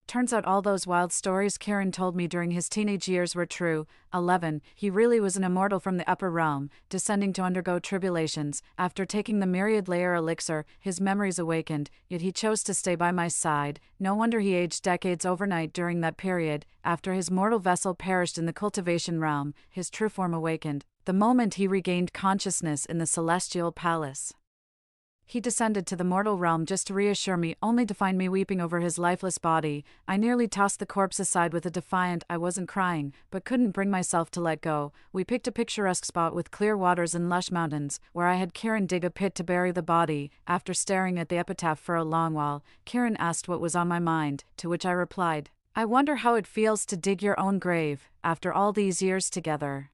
Turns out all those wild stories Kieran told me during his teenage years were true. 11. He really was an immortal from the upper realm, descending to undergo tribulations. After taking the myriad layer elixir, his memories awakened, yet he chose to stay by my side. No wonder he aged decades overnight during that period. After his mortal vessel perished in the cultivation realm, his true form awakened, the moment he regained consciousness in the celestial palace. He descended to the mortal realm just to reassure me, only to find me weeping over his lifeless body. I nearly tossed the corpse aside with a defiant "I wasn't crying," but couldn't bring myself to let go. We picked a picturesque spot with clear waters and lush mountains, where I had Kieran dig a pit to bury the body. After staring at the epitaph for a long while, Kieran asked what was on my mind, to which I replied, "I wonder how it feels to dig your own grave, after all these years together."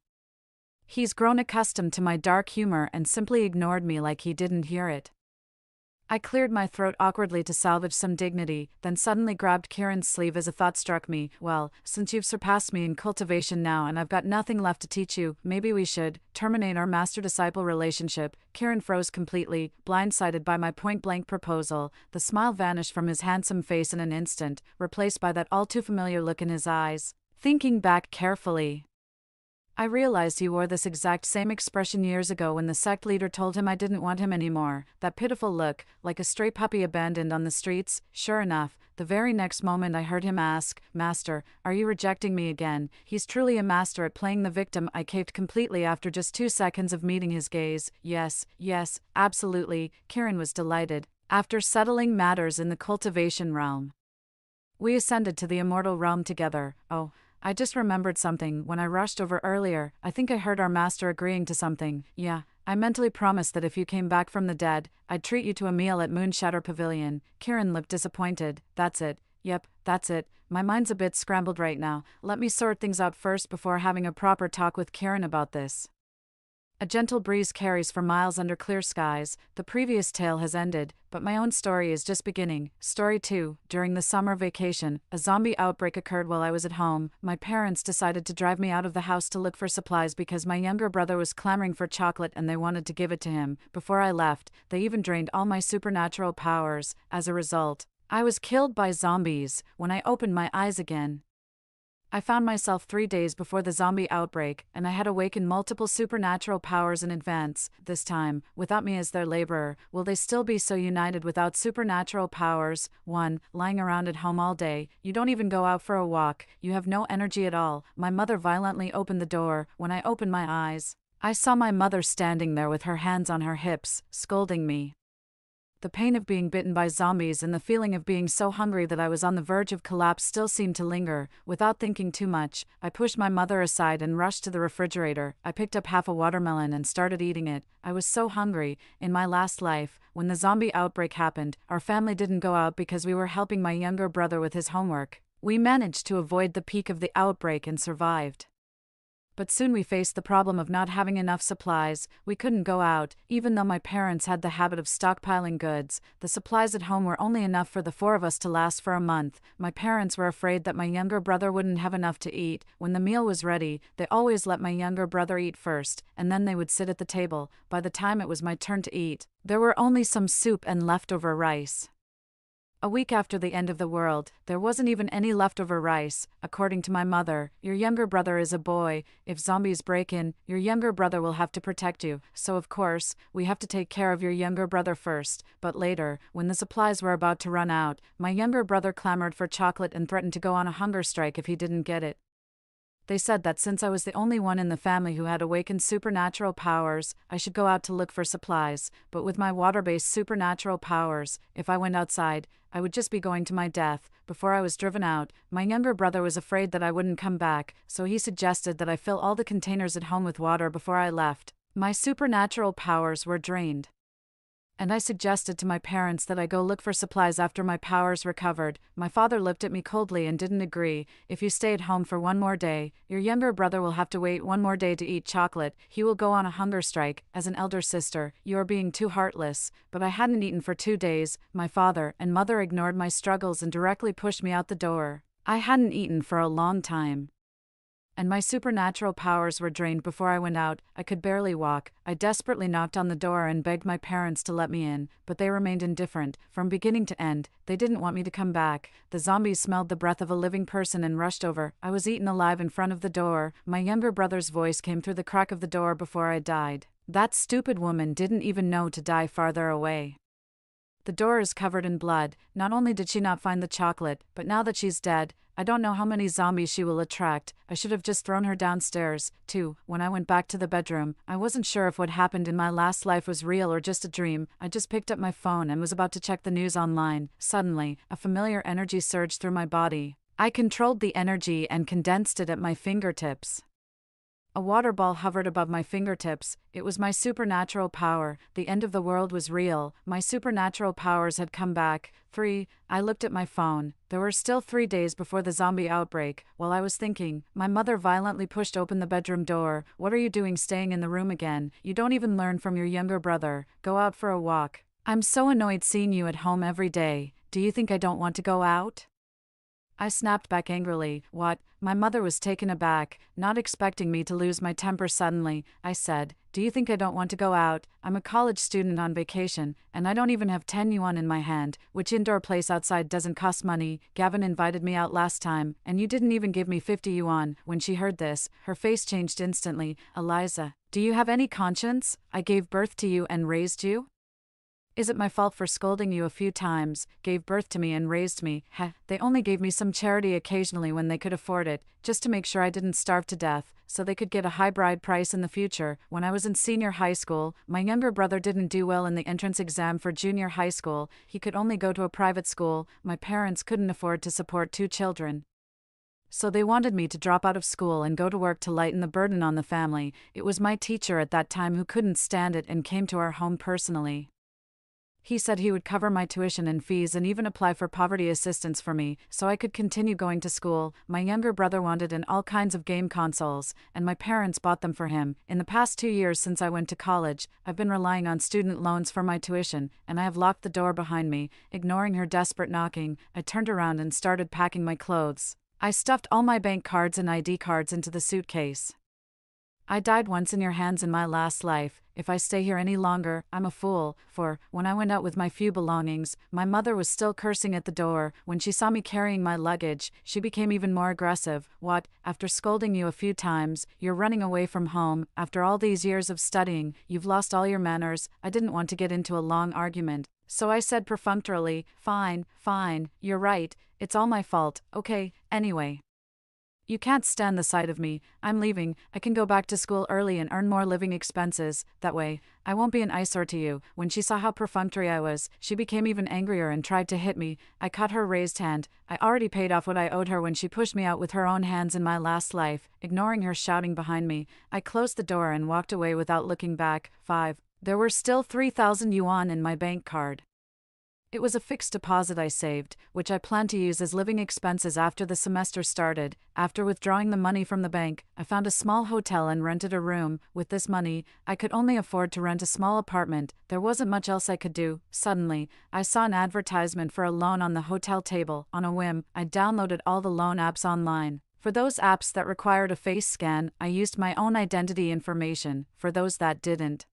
He's grown accustomed to my dark humor and simply ignored me like he didn't hear it. I cleared my throat awkwardly to salvage some dignity, then suddenly grabbed Kieran's sleeve as a thought struck me. "Well, since you've surpassed me in cultivation now and I've got nothing left to teach you, maybe we should terminate our master-disciple relationship." Kieran froze completely, blindsided by my point-blank proposal. The smile vanished from his handsome face in an instant, replaced by that all-too-familiar look in his eyes. Thinking back carefully, I realized he wore this exact same expression years ago when the sect leader told him I didn't want him anymore. That pitiful look, like a stray puppy abandoned on the streets. Sure enough, the very next moment I heard him ask, "Master, are you rejecting me again?" He's truly a master at playing the victim. I caved completely after just 2 seconds of meeting his gaze. Yes, absolutely. Kieran was delighted. After settling matters in the cultivation realm, we ascended to the immortal realm together. Oh, I just remembered something. When I rushed over earlier, I think I heard our master agreeing to something. Yeah, I mentally promised that if you came back from the dead, I'd treat you to a meal at Moonshatter Pavilion. Kieran looked disappointed. That's it. Yep, that's it. My mind's a bit scrambled right now. Let me sort things out first before having a proper talk with Kieran about this. A gentle breeze carries for miles under clear skies. The previous tale has ended, but my own story is just beginning. Story 2. During the summer vacation, a zombie outbreak occurred while I was at home. My parents decided to drive me out of the house to look for supplies because my younger brother was clamoring for chocolate and they wanted to give it to him. Before I left, they even drained all my supernatural powers. As a result, I was killed by zombies. When I opened my eyes again, I found myself 3 days before the zombie outbreak, and I had awakened multiple supernatural powers in advance. This time, without me as their laborer, will they still be so united without supernatural powers? 1. Lying around at home all day, you don't even go out for a walk, you have no energy at all. My mother violently opened the door. When I opened my eyes, I saw my mother standing there with her hands on her hips, scolding me. The pain of being bitten by zombies and the feeling of being so hungry that I was on the verge of collapse still seemed to linger. Without thinking too much, I pushed my mother aside and rushed to the refrigerator. I picked up half a watermelon and started eating it. I was so hungry. In my last life, when the zombie outbreak happened, our family didn't go out because we were helping my younger brother with his homework. We managed to avoid the peak of the outbreak and survived. But soon we faced the problem of not having enough supplies. We couldn't go out, even though my parents had the habit of stockpiling goods. The supplies at home were only enough for the 4 of us to last for a month. My parents were afraid that my younger brother wouldn't have enough to eat. When the meal was ready, they always let my younger brother eat first, and then they would sit at the table. By the time it was my turn to eat, there were only some soup and leftover rice. A week after the end of the world, there wasn't even any leftover rice. According to my mother, your younger brother is a boy. If zombies break in, your younger brother will have to protect you. So of course, we have to take care of your younger brother first. But later, when the supplies were about to run out, my younger brother clamored for chocolate and threatened to go on a hunger strike if he didn't get it. They said that since I was the only one in the family who had awakened supernatural powers, I should go out to look for supplies. But with my water-based supernatural powers, if I went outside, I would just be going to my death. Before I was driven out, my younger brother was afraid that I wouldn't come back, so he suggested that I fill all the containers at home with water before I left. My supernatural powers were drained, and I suggested to my parents that I go look for supplies after my powers recovered. My father looked at me coldly and didn't agree. If you stay at home for one more day, your younger brother will have to wait one more day to eat chocolate. He will go on a hunger strike. As an elder sister, you are being too heartless. But I hadn't eaten for 2 days. My father and mother ignored my struggles and directly pushed me out the door. I hadn't eaten for a long time, and my supernatural powers were drained before I went out. I could barely walk. I desperately knocked on the door and begged my parents to let me in, but they remained indifferent. From beginning to end, they didn't want me to come back. The zombies smelled the breath of a living person and rushed over. I was eaten alive in front of the door. My younger brother's voice came through the crack of the door before I died. That stupid woman didn't even know to die farther away. The door is covered in blood. Not only did she not find the chocolate, but now that she's dead, I don't know how many zombies she will attract. I should have just thrown her downstairs. 2. When I went back to the bedroom, I wasn't sure if what happened in my last life was real or just a dream. I just picked up my phone and was about to check the news online. Suddenly, a familiar energy surged through my body. I controlled the energy and condensed it at my fingertips. A water ball hovered above my fingertips. It was my supernatural power. The end of the world was real. My supernatural powers had come back. 3. I looked at my phone. There were still 3 days before the zombie outbreak. While I was thinking, my mother violently pushed open the bedroom door. What are you doing staying in the room again? You don't even learn from your younger brother. Go out for a walk. I'm so annoyed seeing you at home every day. Do you think I don't want to go out? I snapped back angrily. What? My mother was taken aback, not expecting me to lose my temper suddenly. I said, do you think I don't want to go out? I'm a college student on vacation, and I don't even have 10 yuan in my hand, which indoor place outside doesn't cost money. Gavin invited me out last time, and you didn't even give me 50 yuan. When she heard this, her face changed instantly. Eliza, do you have any conscience? I gave birth to you and raised you? Is it my fault for scolding you a few times, gave birth to me and raised me? They only gave me some charity occasionally when they could afford it, just to make sure I didn't starve to death, so they could get a high bride price in the future. When I was in senior high school, my younger brother didn't do well in the entrance exam for junior high school. He could only go to a private school. My parents couldn't afford to support 2 children, so they wanted me to drop out of school and go to work to lighten the burden on the family. It was my teacher at that time who couldn't stand it and came to our home personally. He said he would cover my tuition and fees and even apply for poverty assistance for me, so I could continue going to school. My younger brother wanted all kinds of game consoles, and my parents bought them for him. In the past 2 years since I went to college, I've been relying on student loans for my tuition, and I have locked the door behind me. Ignoring her desperate knocking, I turned around and started packing my clothes. I stuffed all my bank cards and ID cards into the suitcase. I died once in your hands in my last life. If I stay here any longer, I'm a fool. For, when I went out with my few belongings, my mother was still cursing at the door. When she saw me carrying my luggage, she became even more aggressive. What, after scolding you a few times, you're running away from home? After all these years of studying, you've lost all your manners. I didn't want to get into a long argument, so I said perfunctorily, fine, you're right, it's all my fault, okay, anyway. You can't stand the sight of me. I'm leaving. I can go back to school early and earn more living expenses. That way, I won't be an eyesore to you. When she saw how perfunctory I was, she became even angrier and tried to hit me. I caught her raised hand. I already paid off what I owed her when she pushed me out with her own hands in my last life. Ignoring her shouting behind me, I closed the door and walked away without looking back. 5. There were still 3,000 yuan in my bank card. It was a fixed deposit I saved, which I planned to use as living expenses after the semester started. After withdrawing the money from the bank, I found a small hotel and rented a room. With this money, I could only afford to rent a small apartment. There wasn't much else I could do. Suddenly, I saw an advertisement for a loan on the hotel table. On a whim, I downloaded all the loan apps online. For those apps that required a face scan, I used my own identity information. For those that didn't,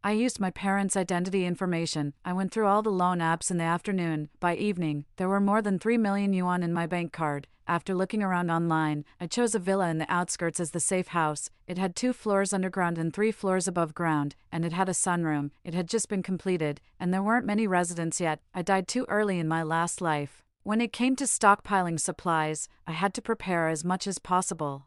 I used my parents' identity information. I went through all the loan apps in the afternoon. By evening, there were more than 3 million yuan in my bank card. After looking around online, I chose a villa in the outskirts as the safe house. It had 2 floors underground and 3 floors above ground, and it had a sunroom. It had just been completed, and there weren't many residents yet. I died too early in my last life. When it came to stockpiling supplies, I had to prepare as much as possible.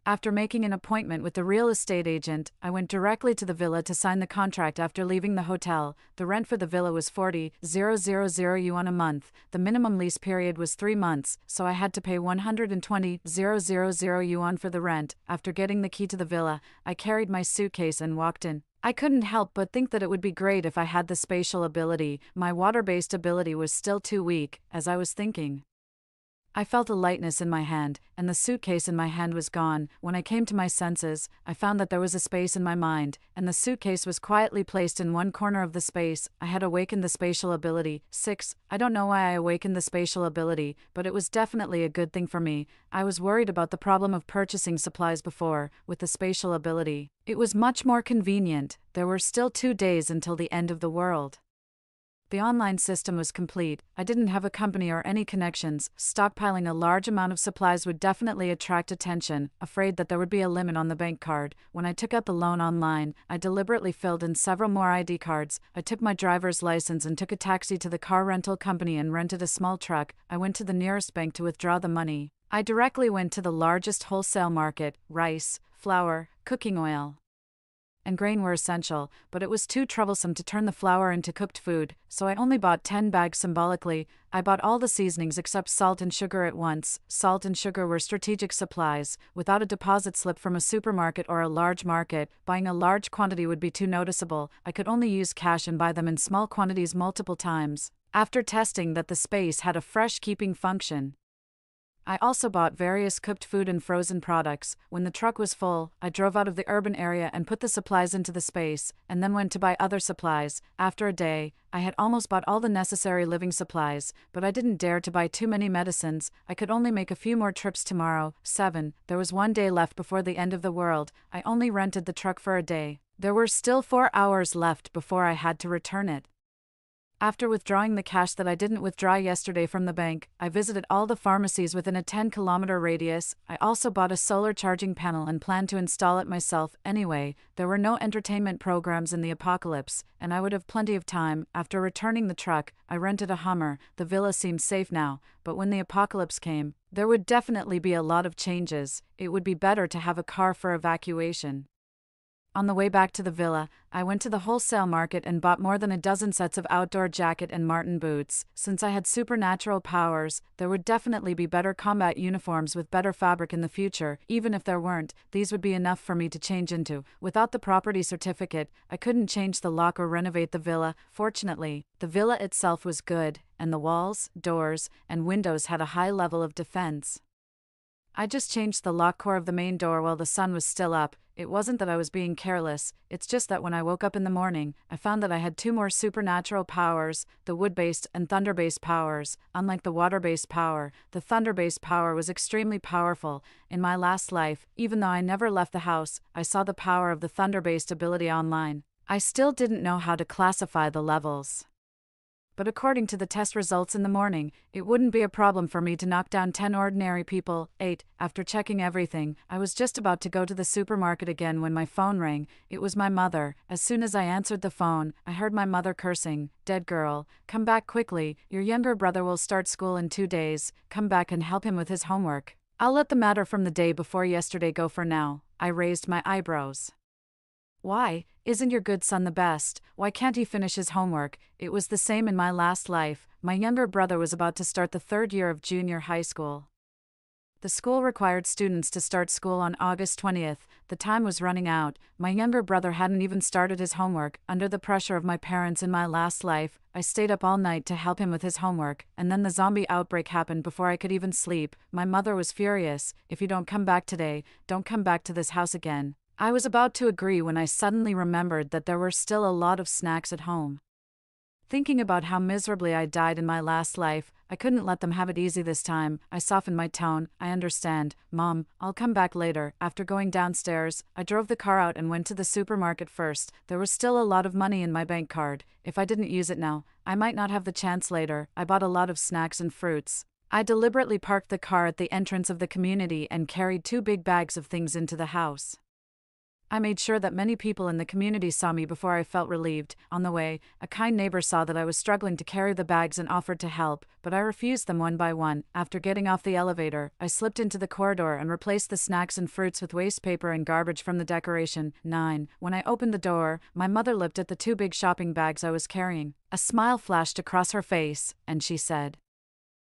After making an appointment with the real estate agent, I went directly to the villa to sign the contract after leaving the hotel. The rent for the villa was 40,000 yuan a month. The minimum lease period was 3 months, so I had to pay 120,000 yuan for the rent. After getting the key to the villa, I carried my suitcase and walked in. I couldn't help but think that it would be great if I had the spatial ability. My water-based ability was still too weak. As I was thinking, I felt a lightness in my hand, and the suitcase in my hand was gone. When I came to my senses, I found that there was a space in my mind, and the suitcase was quietly placed in one corner of the space. I had awakened the spatial ability. 6. I don't know why I awakened the spatial ability, but it was definitely a good thing for me. I was worried about the problem of purchasing supplies before. With the spatial ability, it was much more convenient. There were still 2 days until the end of the world. The online system was complete. I didn't have a company or any connections. Stockpiling a large amount of supplies would definitely attract attention, afraid that there would be a limit on the bank card. When I took out the loan online, I deliberately filled in several more ID cards. I took my driver's license and took a taxi to the car rental company and rented a small truck. I went to the nearest bank to withdraw the money. I directly went to the largest wholesale market. Rice, flour, cooking oil, and grain were essential, but it was too troublesome to turn the flour into cooked food, so I only bought 10 bags symbolically. I bought all the seasonings except salt and sugar at once. Salt and sugar were strategic supplies. Without a deposit slip from a supermarket or a large market, buying a large quantity would be too noticeable. I could only use cash and buy them in small quantities multiple times. After testing that the space had a fresh keeping function, I also bought various cooked food and frozen products. When the truck was full, I drove out of the urban area and put the supplies into the space, and then went to buy other supplies. After a day, I had almost bought all the necessary living supplies, but I didn't dare to buy too many medicines. I could only make a few more trips tomorrow. 7. There was 1 day left before the end of the world. I only rented the truck for a day. There were still 4 hours left before I had to return it. After withdrawing the cash that I didn't withdraw yesterday from the bank, I visited all the pharmacies within a 10-kilometer radius. I also bought a solar charging panel and planned to install it myself. Anyway, there were no entertainment programs in the apocalypse, and I would have plenty of time. After returning the truck, I rented a Hummer. The villa seemed safe now, but when the apocalypse came, there would definitely be a lot of changes. It would be better to have a car for evacuation. On the way back to the villa, I went to the wholesale market and bought more than a dozen sets of outdoor jacket and marten boots. Since I had supernatural powers, there would definitely be better combat uniforms with better fabric in the future. Even if there weren't, these would be enough for me to change into. Without the property certificate, I couldn't change the lock or renovate the villa. Fortunately, the villa itself was good, and the walls, doors, and windows had a high level of defense. I just changed the lock core of the main door while the sun was still up. It wasn't that I was being careless, it's just that when I woke up in the morning, I found that I had two more supernatural powers, the wood-based and thunder-based powers. Unlike the water-based power, the thunder-based power was extremely powerful. In my last life, even though I never left the house, I saw the power of the thunder-based ability online. I still didn't know how to classify the levels. But according to the test results in the morning, it wouldn't be a problem for me to knock down 10 ordinary people. 8. After checking everything, I was just about to go to the supermarket again when my phone rang. It was my mother. As soon as I answered the phone, I heard my mother cursing. "Dead girl, come back quickly. Your younger brother will start school in 2 days. Come back and help him with his homework." I'll let the matter from the day before yesterday go for now. I raised my eyebrows. Why? Isn't your good son the best? Why can't he finish his homework? It was the same in my last life. My younger brother was about to start the 3rd year of junior high school. The school required students to start school on August 20th. The time was running out. My younger brother hadn't even started his homework. Under the pressure of my parents in my last life, I stayed up all night to help him with his homework, and then the zombie outbreak happened before I could even sleep. My mother was furious. "If you don't come back today, don't come back to this house again." I was about to agree when I suddenly remembered that there were still a lot of snacks at home. Thinking about how miserably I died in my last life, I couldn't let them have it easy this time. I softened my tone. "I understand, Mom, I'll come back later." After going downstairs, I drove the car out and went to the supermarket first. There was still a lot of money in my bank card. If I didn't use it now, I might not have the chance later. I bought a lot of snacks and fruits. I deliberately parked the car at the entrance of the community and carried 2 big bags of things into the house. I made sure that many people in the community saw me before I felt relieved. On the way, a kind neighbor saw that I was struggling to carry the bags and offered to help, but I refused them one by one. After getting off the elevator, I slipped into the corridor and replaced the snacks and fruits with waste paper and garbage from the decoration. 9. When I opened the door, my mother looked at the 2 big shopping bags I was carrying. A smile flashed across her face, and she said,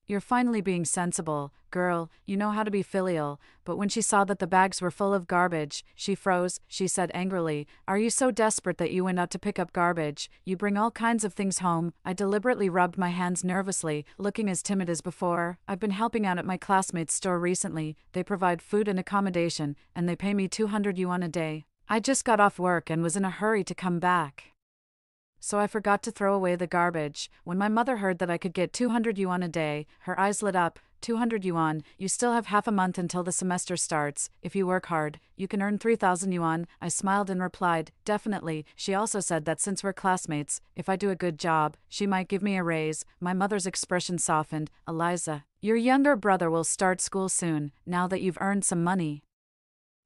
"You're finally being sensible, girl, you know how to be filial." But when she saw that the bags were full of garbage, she froze. She said angrily, "Are you so desperate that you went out to pick up garbage? You bring all kinds of things home." I deliberately rubbed my hands nervously, looking as timid as before. "I've been helping out at my classmate's store recently. They provide food and accommodation, and they pay me 200 yuan a day. I just got off work and was in a hurry to come back, so I forgot to throw away the garbage." When my mother heard that I could get 200 yuan a day, her eyes lit up. 200 yuan, you still have half a month until the semester starts. If you work hard, you can earn 3,000 yuan. I smiled and replied, "Definitely." She also said that since we're classmates, if I do a good job, she might give me a raise. My mother's expression softened. "Eliza, your younger brother will start school soon, now that you've earned some money.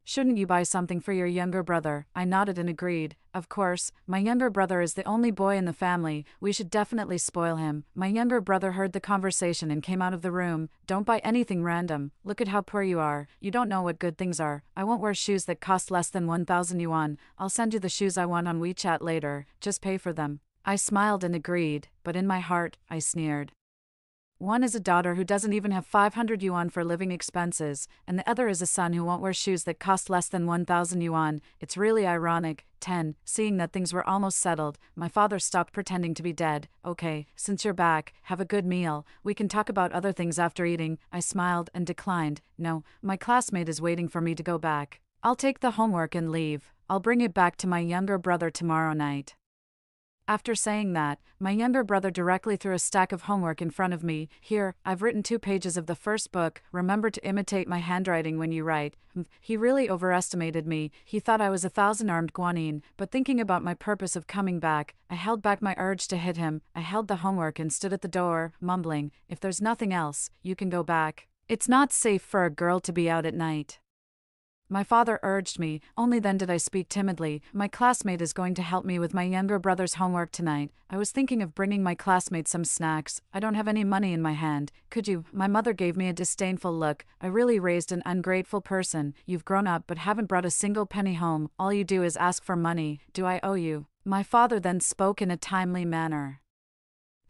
Shouldn't you buy something for your younger brother?" I nodded and agreed. "Of course, my younger brother is the only boy in the family. We should definitely spoil him." My younger brother heard the conversation and came out of the room. "Don't buy anything random. Look at how poor you are. You don't know what good things are. I won't wear shoes that cost less than 1,000 yuan. I'll send you the shoes I want on WeChat later. Just pay for them." I smiled and agreed, but in my heart, I sneered. One is a daughter who doesn't even have 500 yuan for living expenses, and the other is a son who won't wear shoes that cost less than 1,000 yuan. It's really ironic. 10. Seeing that things were almost settled, my father stopped pretending to be dead. "Okay, since you're back, have a good meal. We can talk about other things after eating." I smiled and declined. "No, my classmate is waiting for me to go back. I'll take the homework and leave. I'll bring it back to my younger brother tomorrow night." After saying that, my younger brother directly threw a stack of homework in front of me. "Here, I've written 2 pages of the first book. Remember to imitate my handwriting when you write." He really overestimated me. He thought I was 1,000-armed guanyin, but thinking about my purpose of coming back, I held back my urge to hit him. I held the homework and stood at the door, mumbling, "If there's nothing else, you can go back. It's not safe for a girl to be out at night." My father urged me. Only then did I speak timidly. "My classmate is going to help me with my younger brother's homework tonight. I was thinking of bringing my classmate some snacks. I don't have any money in my hand. Could you?" My mother gave me a disdainful look. "I really raised an ungrateful person. You've grown up but haven't brought a single penny home. All you do is ask for money. Do I owe you?" My father then spoke in a timely manner.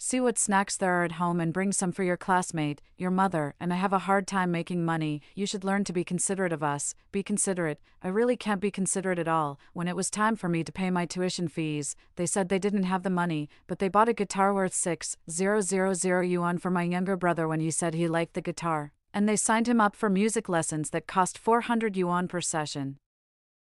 "See what snacks there are at home and bring some for your classmate, your mother, and I have a hard time making money. You should learn to be considerate of us." Be considerate? I really can't be considerate at all. When it was time for me to pay my tuition fees, they said they didn't have the money, but they bought a guitar worth 6,000 yuan for my younger brother when he said he liked the guitar. And they signed him up for music lessons that cost 400 yuan per session.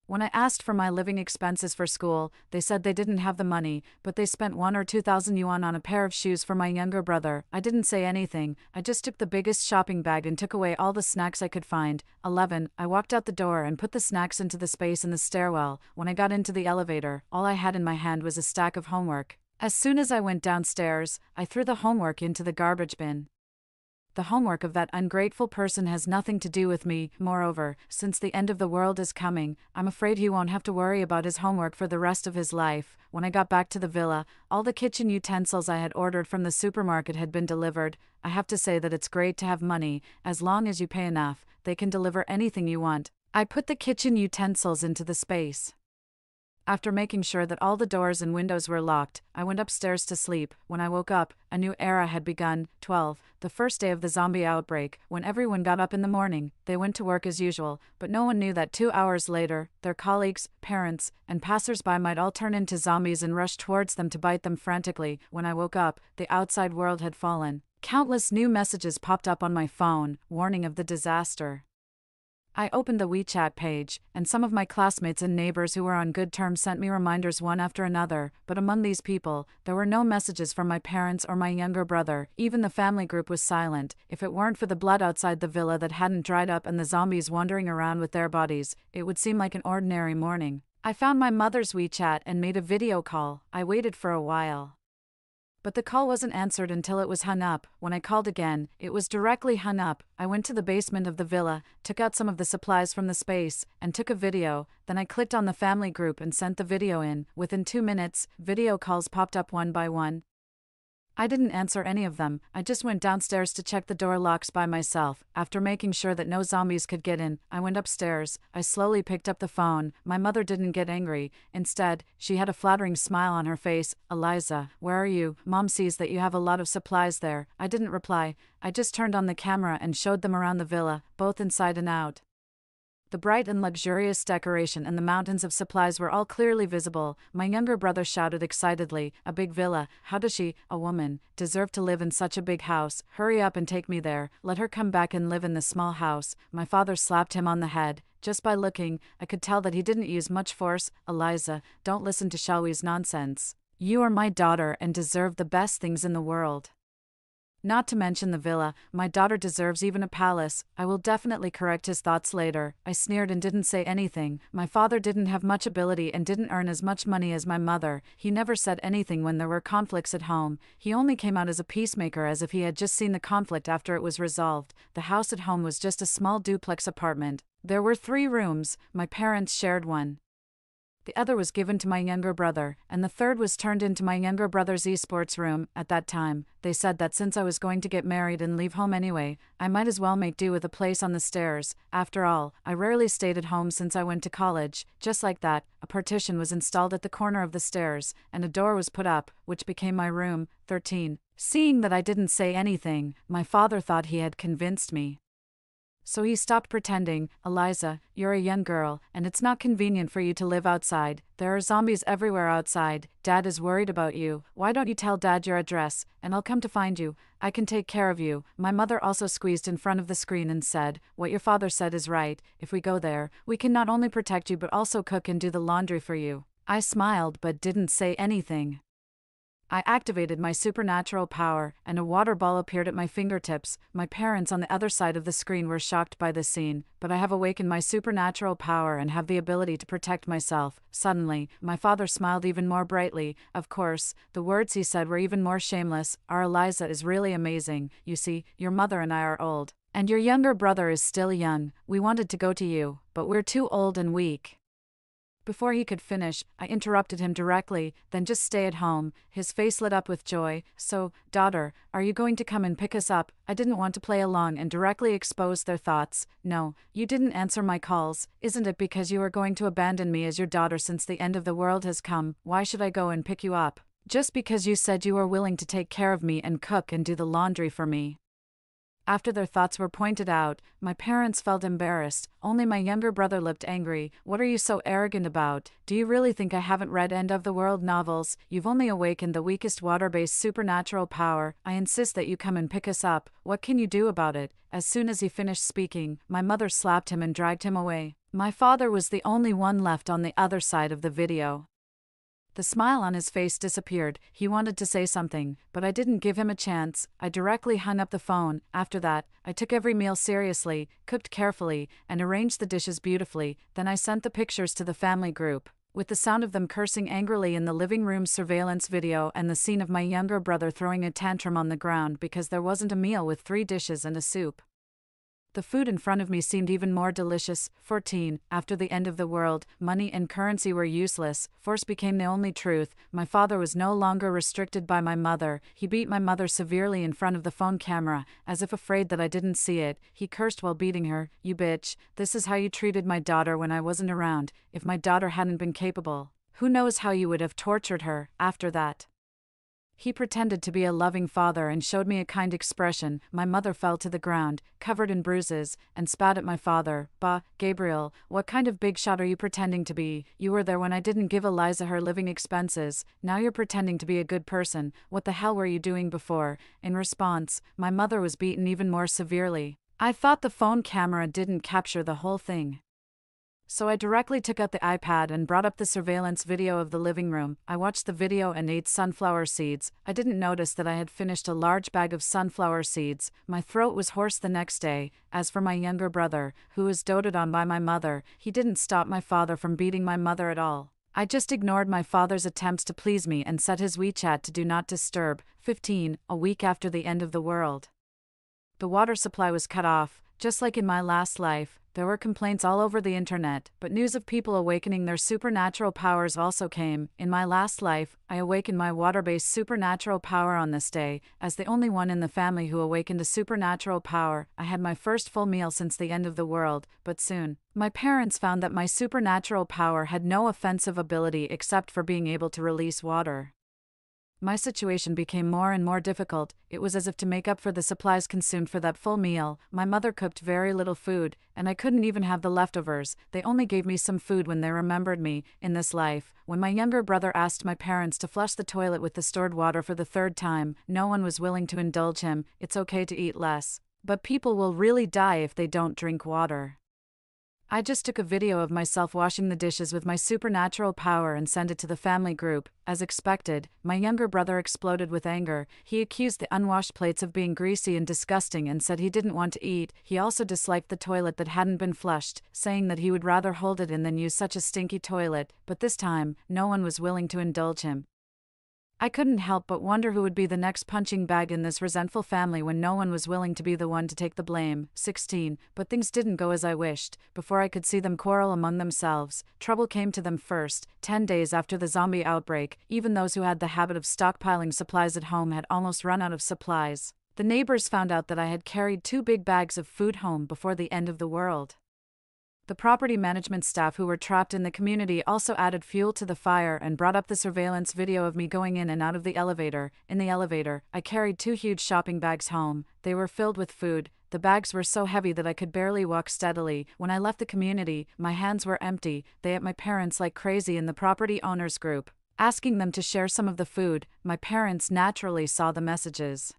When I asked for my living expenses for school, they said they didn't have the money, but they spent 1 or 2,000 yuan on a pair of shoes for my younger brother. I didn't say anything, I just took the biggest shopping bag and took away all the snacks I could find. 11. I walked out the door and put the snacks into the space in the stairwell. When I got into the elevator, all I had in my hand was a stack of homework. As soon as I went downstairs, I threw the homework into the garbage bin. The homework of that ungrateful person has nothing to do with me. Moreover, since the end of the world is coming, I'm afraid he won't have to worry about his homework for the rest of his life. When I got back to the villa, all the kitchen utensils I had ordered from the supermarket had been delivered. I have to say that it's great to have money. As long as you pay enough, they can deliver anything you want. I put the kitchen utensils into the space. After making sure that all the doors and windows were locked, I went upstairs to sleep. When I woke up, a new era had begun. 12. The first day of the zombie outbreak. When everyone got up in the morning, they went to work as usual, but no one knew that 2 hours later, their colleagues, parents, and passers-by might all turn into zombies and rush towards them to bite them frantically. When I woke up, the outside world had fallen. Countless new messages popped up on my phone, warning of the disaster. I opened the WeChat page, and some of my classmates and neighbors who were on good terms sent me reminders one after another, but among these people, there were no messages from my parents or my younger brother. Even the family group was silent. If it weren't for the blood outside the villa that hadn't dried up and the zombies wandering around with their bodies, it would seem like an ordinary morning. I found my mother's WeChat and made a video call. I waited for a while, but the call wasn't answered until it was hung up. When I called again, it was directly hung up. I went to the basement of the villa, took out some of the supplies from the space, and took a video. Then I clicked on the family group and sent the video in. Within 2 minutes, video calls popped up one by one. I didn't answer any of them. I just went downstairs to check the door locks by myself. After making sure that no zombies could get in, I went upstairs. I slowly picked up the phone. My mother didn't get angry. Instead, she had a flattering smile on her face. "Eliza, where are you? Mom sees that you have a lot of supplies there." I didn't reply. I just turned on the camera and showed them around the villa, both inside and out. The bright and luxurious decoration and the mountains of supplies were all clearly visible. My younger brother shouted excitedly, "A big villa? How does she, a woman, deserve to live in such a big house? Hurry up and take me there. Let her come back and live in the small house." My father slapped him on the head. Just by looking, I could tell that he didn't use much force. "Eliza, don't listen to Xiaoyi's nonsense. You are my daughter and deserve the best things in the world. Not to mention the villa, my daughter deserves even a palace." I will definitely correct his thoughts later. I sneered and didn't say anything. My father didn't have much ability and didn't earn as much money as my mother. He never said anything when there were conflicts at home. He only came out as a peacemaker, as if he had just seen the conflict after it was resolved. The house at home was just a small duplex apartment. There were 3 rooms. My parents shared one. The other was given to my younger brother, and the third was turned into my younger brother's esports room. At that time, they said that since I was going to get married and leave home anyway, I might as well make do with a place on the stairs. After all, I rarely stayed at home since I went to college. Just like that, a partition was installed at the corner of the stairs, and a door was put up, which became my room. 13. Seeing that I didn't say anything, my father thought he had convinced me. So he stopped pretending. "Eliza, you're a young girl, and it's not convenient for you to live outside. There are zombies everywhere outside. Dad is worried about you. Why don't you tell Dad your address, and I'll come to find you. I can take care of you." My mother also squeezed in front of the screen and said, "What your father said is right. If we go there, we can not only protect you but also cook and do the laundry for you." I smiled but didn't say anything. I activated my supernatural power, and a water ball appeared at my fingertips. My parents on the other side of the screen were shocked by the scene, but I have awakened my supernatural power and have the ability to protect myself. Suddenly, my father smiled even more brightly. Of course, the words he said were even more shameless. "Our Eliza is really amazing. You see, your mother and I are old, and your younger brother is still young. We wanted to go to you, but we're too old and weak." Before he could finish, I interrupted him directly. "Then just stay at home." His face lit up with joy. "So, daughter, are you going to come and pick us up?" I didn't want to play along and directly expose their thoughts. "No, you didn't answer my calls. Isn't it because you are going to abandon me as your daughter since the end of the world has come? Why should I go and pick you up? Just because you said you were willing to take care of me and cook and do the laundry for me." After their thoughts were pointed out, my parents felt embarrassed. Only my younger brother looked angry. What are you so arrogant about? Do you really think I haven't read end-of-the-world novels? You've only awakened the weakest water-based supernatural power. I insist that you come and pick us up. What can you do about it? As soon as he finished speaking, my mother slapped him and dragged him away. My father was the only one left on the other side of the video. The smile on his face disappeared. He wanted to say something, but I didn't give him a chance. I directly hung up the phone. After that, I took every meal seriously, cooked carefully, and arranged the dishes beautifully. Then I sent the pictures to the family group, with the sound of them cursing angrily in the living room surveillance video and the scene of my younger brother throwing a tantrum on the ground because there wasn't a meal with 3 dishes and a soup. The food in front of me seemed even more delicious. 14. After the end of the world, money and currency were useless. Force became the only truth. My father was no longer restricted by my mother. He beat my mother severely in front of the phone camera, as if afraid that I didn't see it. He cursed while beating her. You bitch, this is how you treated my daughter when I wasn't around. If my daughter hadn't been capable, who knows how you would have tortured her after that. He pretended to be a loving father and showed me a kind expression. My mother fell to the ground, covered in bruises, and spat at my father. Bah, Gabriel, what kind of big shot are you pretending to be? You were there when I didn't give Eliza her living expenses. Now you're pretending to be a good person. What the hell were you doing before? In response, my mother was beaten even more severely. I thought the phone camera didn't capture the whole thing, so I directly took out the iPad and brought up the surveillance video of the living room. I watched the video and ate sunflower seeds. I didn't notice that I had finished a large bag of sunflower seeds. My throat was hoarse the next day. As for my younger brother, who was doted on by my mother, he didn't stop my father from beating my mother at all. I just ignored my father's attempts to please me and set his WeChat to do not disturb. 15. A week after the end of the world, the water supply was cut off. Just like in my last life, there were complaints all over the internet, but news of people awakening their supernatural powers also came. In my last life, I awakened my water-based supernatural power on this day. As the only one in the family who awakened a supernatural power, I had my first full meal since the end of the world, but soon, my parents found that my supernatural power had no offensive ability except for being able to release water. My situation became more and more difficult. It was as if to make up for the supplies consumed for that full meal, my mother cooked very little food, and I couldn't even have the leftovers. They only gave me some food when they remembered me. In this life, when my younger brother asked my parents to flush the toilet with the stored water for the 3rd time, no one was willing to indulge him. It's okay to eat less, but people will really die if they don't drink water. I just took a video of myself washing the dishes with my supernatural power and sent it to the family group. As expected, my younger brother exploded with anger. He accused the unwashed plates of being greasy and disgusting and said he didn't want to eat. He also disliked the toilet that hadn't been flushed, saying that he would rather hold it in than use such a stinky toilet. But this time, no one was willing to indulge him. I couldn't help but wonder who would be the next punching bag in this resentful family when no one was willing to be the one to take the blame. 16. But things didn't go as I wished. Before I could see them quarrel among themselves, trouble came to them first. 10 days after the zombie outbreak, even those who had the habit of stockpiling supplies at home had almost run out of supplies. The neighbors found out that I had carried 2 big bags of food home before the end of the world. The property management staff who were trapped in the community also added fuel to the fire and brought up the surveillance video of me going in and out of the elevator. In the elevator, I carried 2 huge shopping bags home. They were filled with food. The bags were so heavy that I could barely walk steadily. When I left the community, my hands were empty. They ate my parents like crazy in the property owners group, asking them to share some of the food. My parents naturally saw the messages.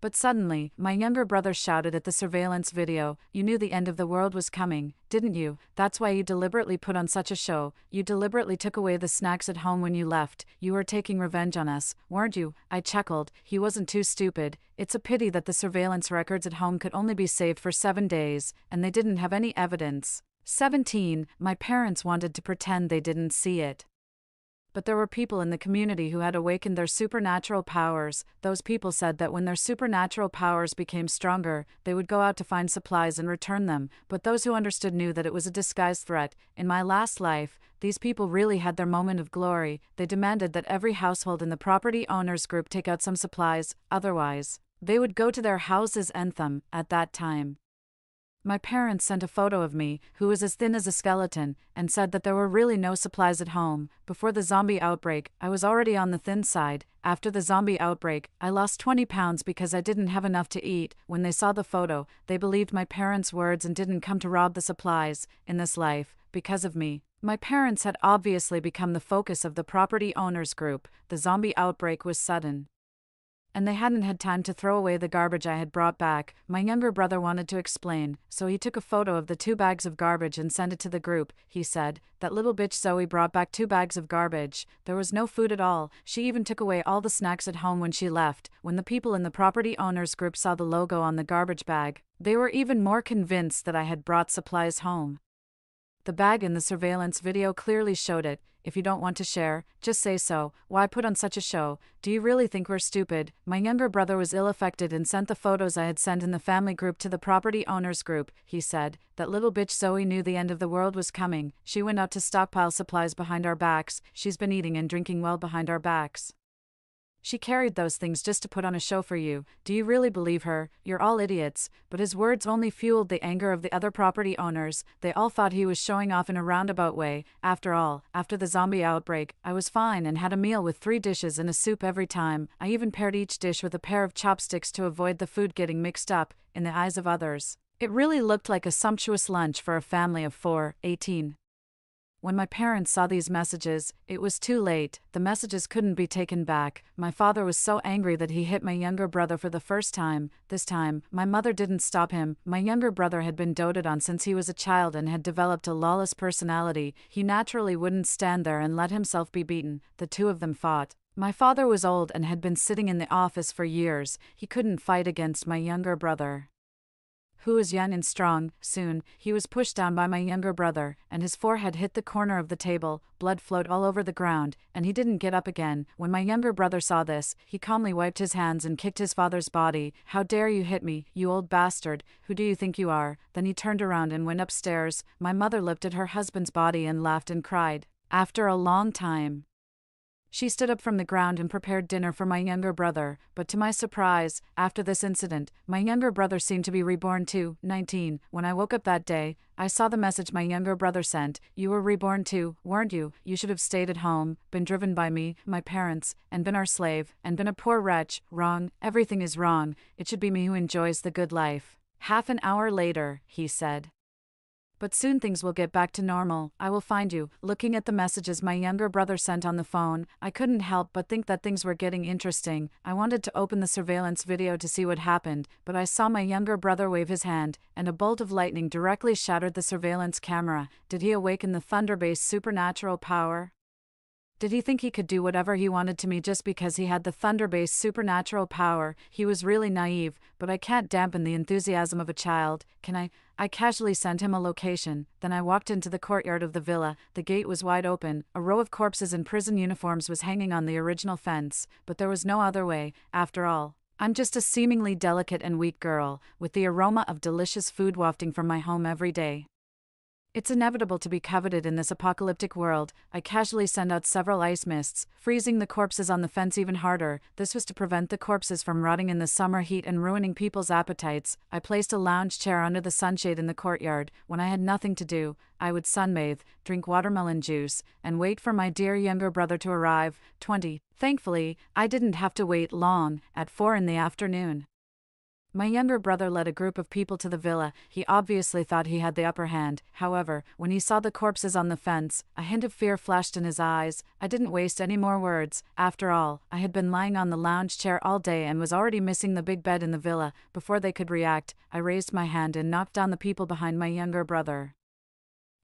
But suddenly, my younger brother shouted at the surveillance video, "You knew the end of the world was coming, didn't you? That's why you deliberately put on such a show. You deliberately took away the snacks at home when you left. You were taking revenge on us, weren't you?" I chuckled. He wasn't too stupid. It's a pity that the surveillance records at home could only be saved for 7 days, and they didn't have any evidence. 17. My parents wanted to pretend they didn't see it. But there were people in the community who had awakened their supernatural powers. Those people said that when their supernatural powers became stronger, they would go out to find supplies and return them. But those who understood knew that it was a disguised threat. In my last life, these people really had their moment of glory. They demanded that every household in the property owners group take out some supplies, otherwise, they would go to their houses and them. At that time, My parents sent a photo of me, who was as thin as a skeleton, and said that there were really no supplies at home. Before the zombie outbreak, I was already on the thin side. After the zombie outbreak, I lost 20 pounds because I didn't have enough to eat. When they saw the photo, they believed my parents' words and didn't come to rob the supplies in this life because of me. My parents had obviously become the focus of the property owners group. The zombie outbreak was sudden, and they hadn't had time to throw away the garbage I had brought back. My younger brother wanted to explain, so he took a photo of the 2 bags of garbage and sent it to the group. He said, "That little bitch Zoe brought back 2 bags of garbage. There was no food at all. She even took away all the snacks at home when she left." When the people in the property owners group saw the logo on the garbage bag, they were even more convinced that I had brought supplies home. The bag in the surveillance video clearly showed it. If you don't want to share, just say so. Why put on such a show? Do you really think we're stupid? My younger brother was ill-affected and sent the photos I had sent in the family group to the property owners group. He said, "That little bitch Zoe knew the end of the world was coming. She went out to stockpile supplies behind our backs. She's been eating and drinking well behind our backs. She carried those things just to put on a show for you. Do you really believe her? You're all idiots." But his words only fueled the anger of the other property owners. They all thought he was showing off in a roundabout way. After all, after the zombie outbreak, I was fine and had a meal with 3 dishes and a soup every time. I even paired each dish with a pair of chopsticks to avoid the food getting mixed up. In the eyes of others, it really looked like a sumptuous lunch for a family of 4. 18. When my parents saw these messages, it was too late. The messages couldn't be taken back. My father was so angry that he hit my younger brother for the first time. This time, my mother didn't stop him. My younger brother had been doted on since he was a child and had developed a lawless personality. He naturally wouldn't stand there and let himself be beaten. The 2 of them fought. My father was old and had been sitting in the office for years. He couldn't fight against my younger brother, who was young and strong. Soon, he was pushed down by my younger brother, and his forehead hit the corner of the table. Blood flowed all over the ground, and he didn't get up again. When my younger brother saw this, he calmly wiped his hands and kicked his father's body. "How dare you hit me, you old bastard? Who do you think you are?" Then he turned around and went upstairs. My mother lifted her husband's body and laughed and cried. After a long time, she stood up from the ground and prepared dinner for my younger brother, but to my surprise, after this incident, my younger brother seemed to be reborn too. 19. When I woke up that day, I saw the message my younger brother sent. "You were reborn too, weren't you? You should have stayed at home, been driven by me, my parents, and been our slave, and been a poor wretch. Wrong, everything is wrong. It should be me who enjoys the good life." Half an hour later, he said, "But soon things will get back to normal. I will find you." Looking at the messages my younger brother sent on the phone, I couldn't help but think that things were getting interesting. I wanted to open the surveillance video to see what happened, but I saw my younger brother wave his hand, and a bolt of lightning directly shattered the surveillance camera. Did he awaken the thunder-based supernatural power? Did he think he could do whatever he wanted to me just because he had the thunder-based supernatural power? He was really naive, but I can't dampen the enthusiasm of a child, can I? I casually sent him a location, then I walked into the courtyard of the villa. The gate was wide open, a row of corpses in prison uniforms was hanging on the original fence, but there was no other way. After all, I'm just a seemingly delicate and weak girl, with the aroma of delicious food wafting from my home every day. It's inevitable to be coveted in this apocalyptic world. I casually send out several ice mists, freezing the corpses on the fence even harder. This was to prevent the corpses from rotting in the summer heat and ruining people's appetites. I placed a lounge chair under the sunshade in the courtyard. When I had nothing to do, I would sunbathe, drink watermelon juice, and wait for my dear younger brother to arrive. 20. Thankfully, I didn't have to wait long. At 4 in the afternoon, my younger brother led a group of people to the villa. He obviously thought he had the upper hand. However, when he saw the corpses on the fence, a hint of fear flashed in his eyes. I didn't waste any more words. After all, I had been lying on the lounge chair all day and was already missing the big bed in the villa. Before they could react, I raised my hand and knocked down the people behind my younger brother.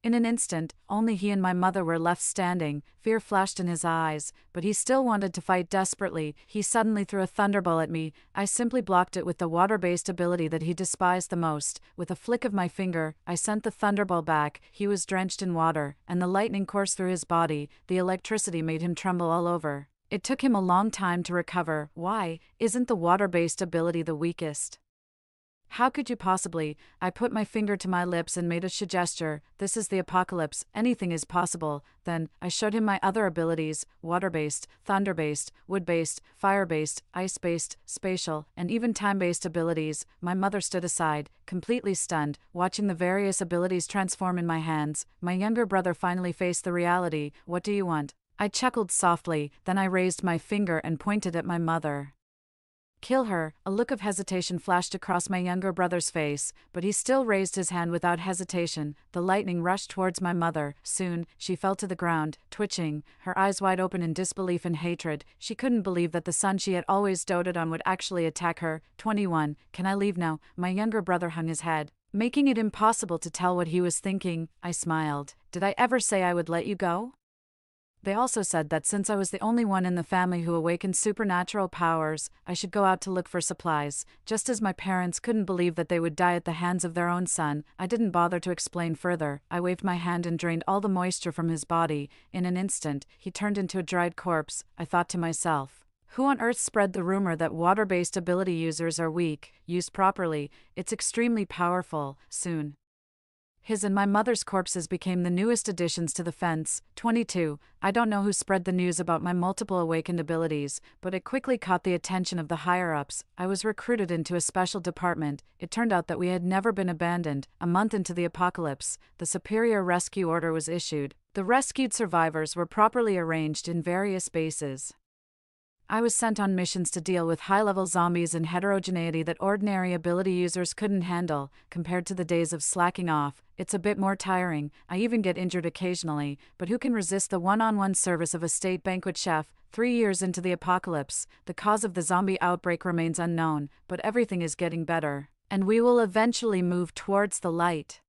In an instant, only he and my mother were left standing. Fear flashed in his eyes, but he still wanted to fight desperately. He suddenly threw a thunderball at me. I simply blocked it with the water-based ability that he despised the most. With a flick of my finger, I sent the thunderball back. He was drenched in water, and the lightning coursed through his body. The electricity made him tremble all over. It took him a long time to recover. Why isn't the water-based ability the weakest? How could you possibly? I put my finger to my lips and made a gesture. This is the apocalypse. Anything is possible. Then, I showed him my other abilities: water-based, thunder-based, wood-based, fire-based, ice-based, spatial, and even time-based abilities. My mother stood aside, completely stunned, watching the various abilities transform in my hands. My younger brother finally faced the reality. What do you want? I chuckled softly, then I raised my finger and pointed at my mother. Kill her. A look of hesitation flashed across my younger brother's face, but he still raised his hand without hesitation. The lightning rushed towards my mother. Soon, she fell to the ground, twitching, her eyes wide open in disbelief and hatred. She couldn't believe that the son she had always doted on would actually attack her. 21. Can I leave now? My younger brother hung his head, making it impossible to tell what he was thinking. I smiled. Did I ever say I would let you go? They also said that since I was the only one in the family who awakened supernatural powers, I should go out to look for supplies. Just as my parents couldn't believe that they would die at the hands of their own son, I didn't bother to explain further. I waved my hand and drained all the moisture from his body. In an instant, he turned into a dried corpse. I thought to myself, who on earth spread the rumor that water-based ability users are weak? Used properly, it's extremely powerful. Soon, his and my mother's corpses became the newest additions to the fence. 22. I don't know who spread the news about my multiple awakened abilities, but it quickly caught the attention of the higher-ups. I was recruited into a special department. It turned out that we had never been abandoned. A month into the apocalypse, the superior rescue order was issued. The rescued survivors were properly arranged in various bases. I was sent on missions to deal with high-level zombies and heterogeneity that ordinary ability users couldn't handle. Compared to the days of slacking off, it's a bit more tiring. I even get injured occasionally, but who can resist the one-on-one service of a state banquet chef? 3 years into the apocalypse, the cause of the zombie outbreak remains unknown, but everything is getting better, and we will eventually move towards the light.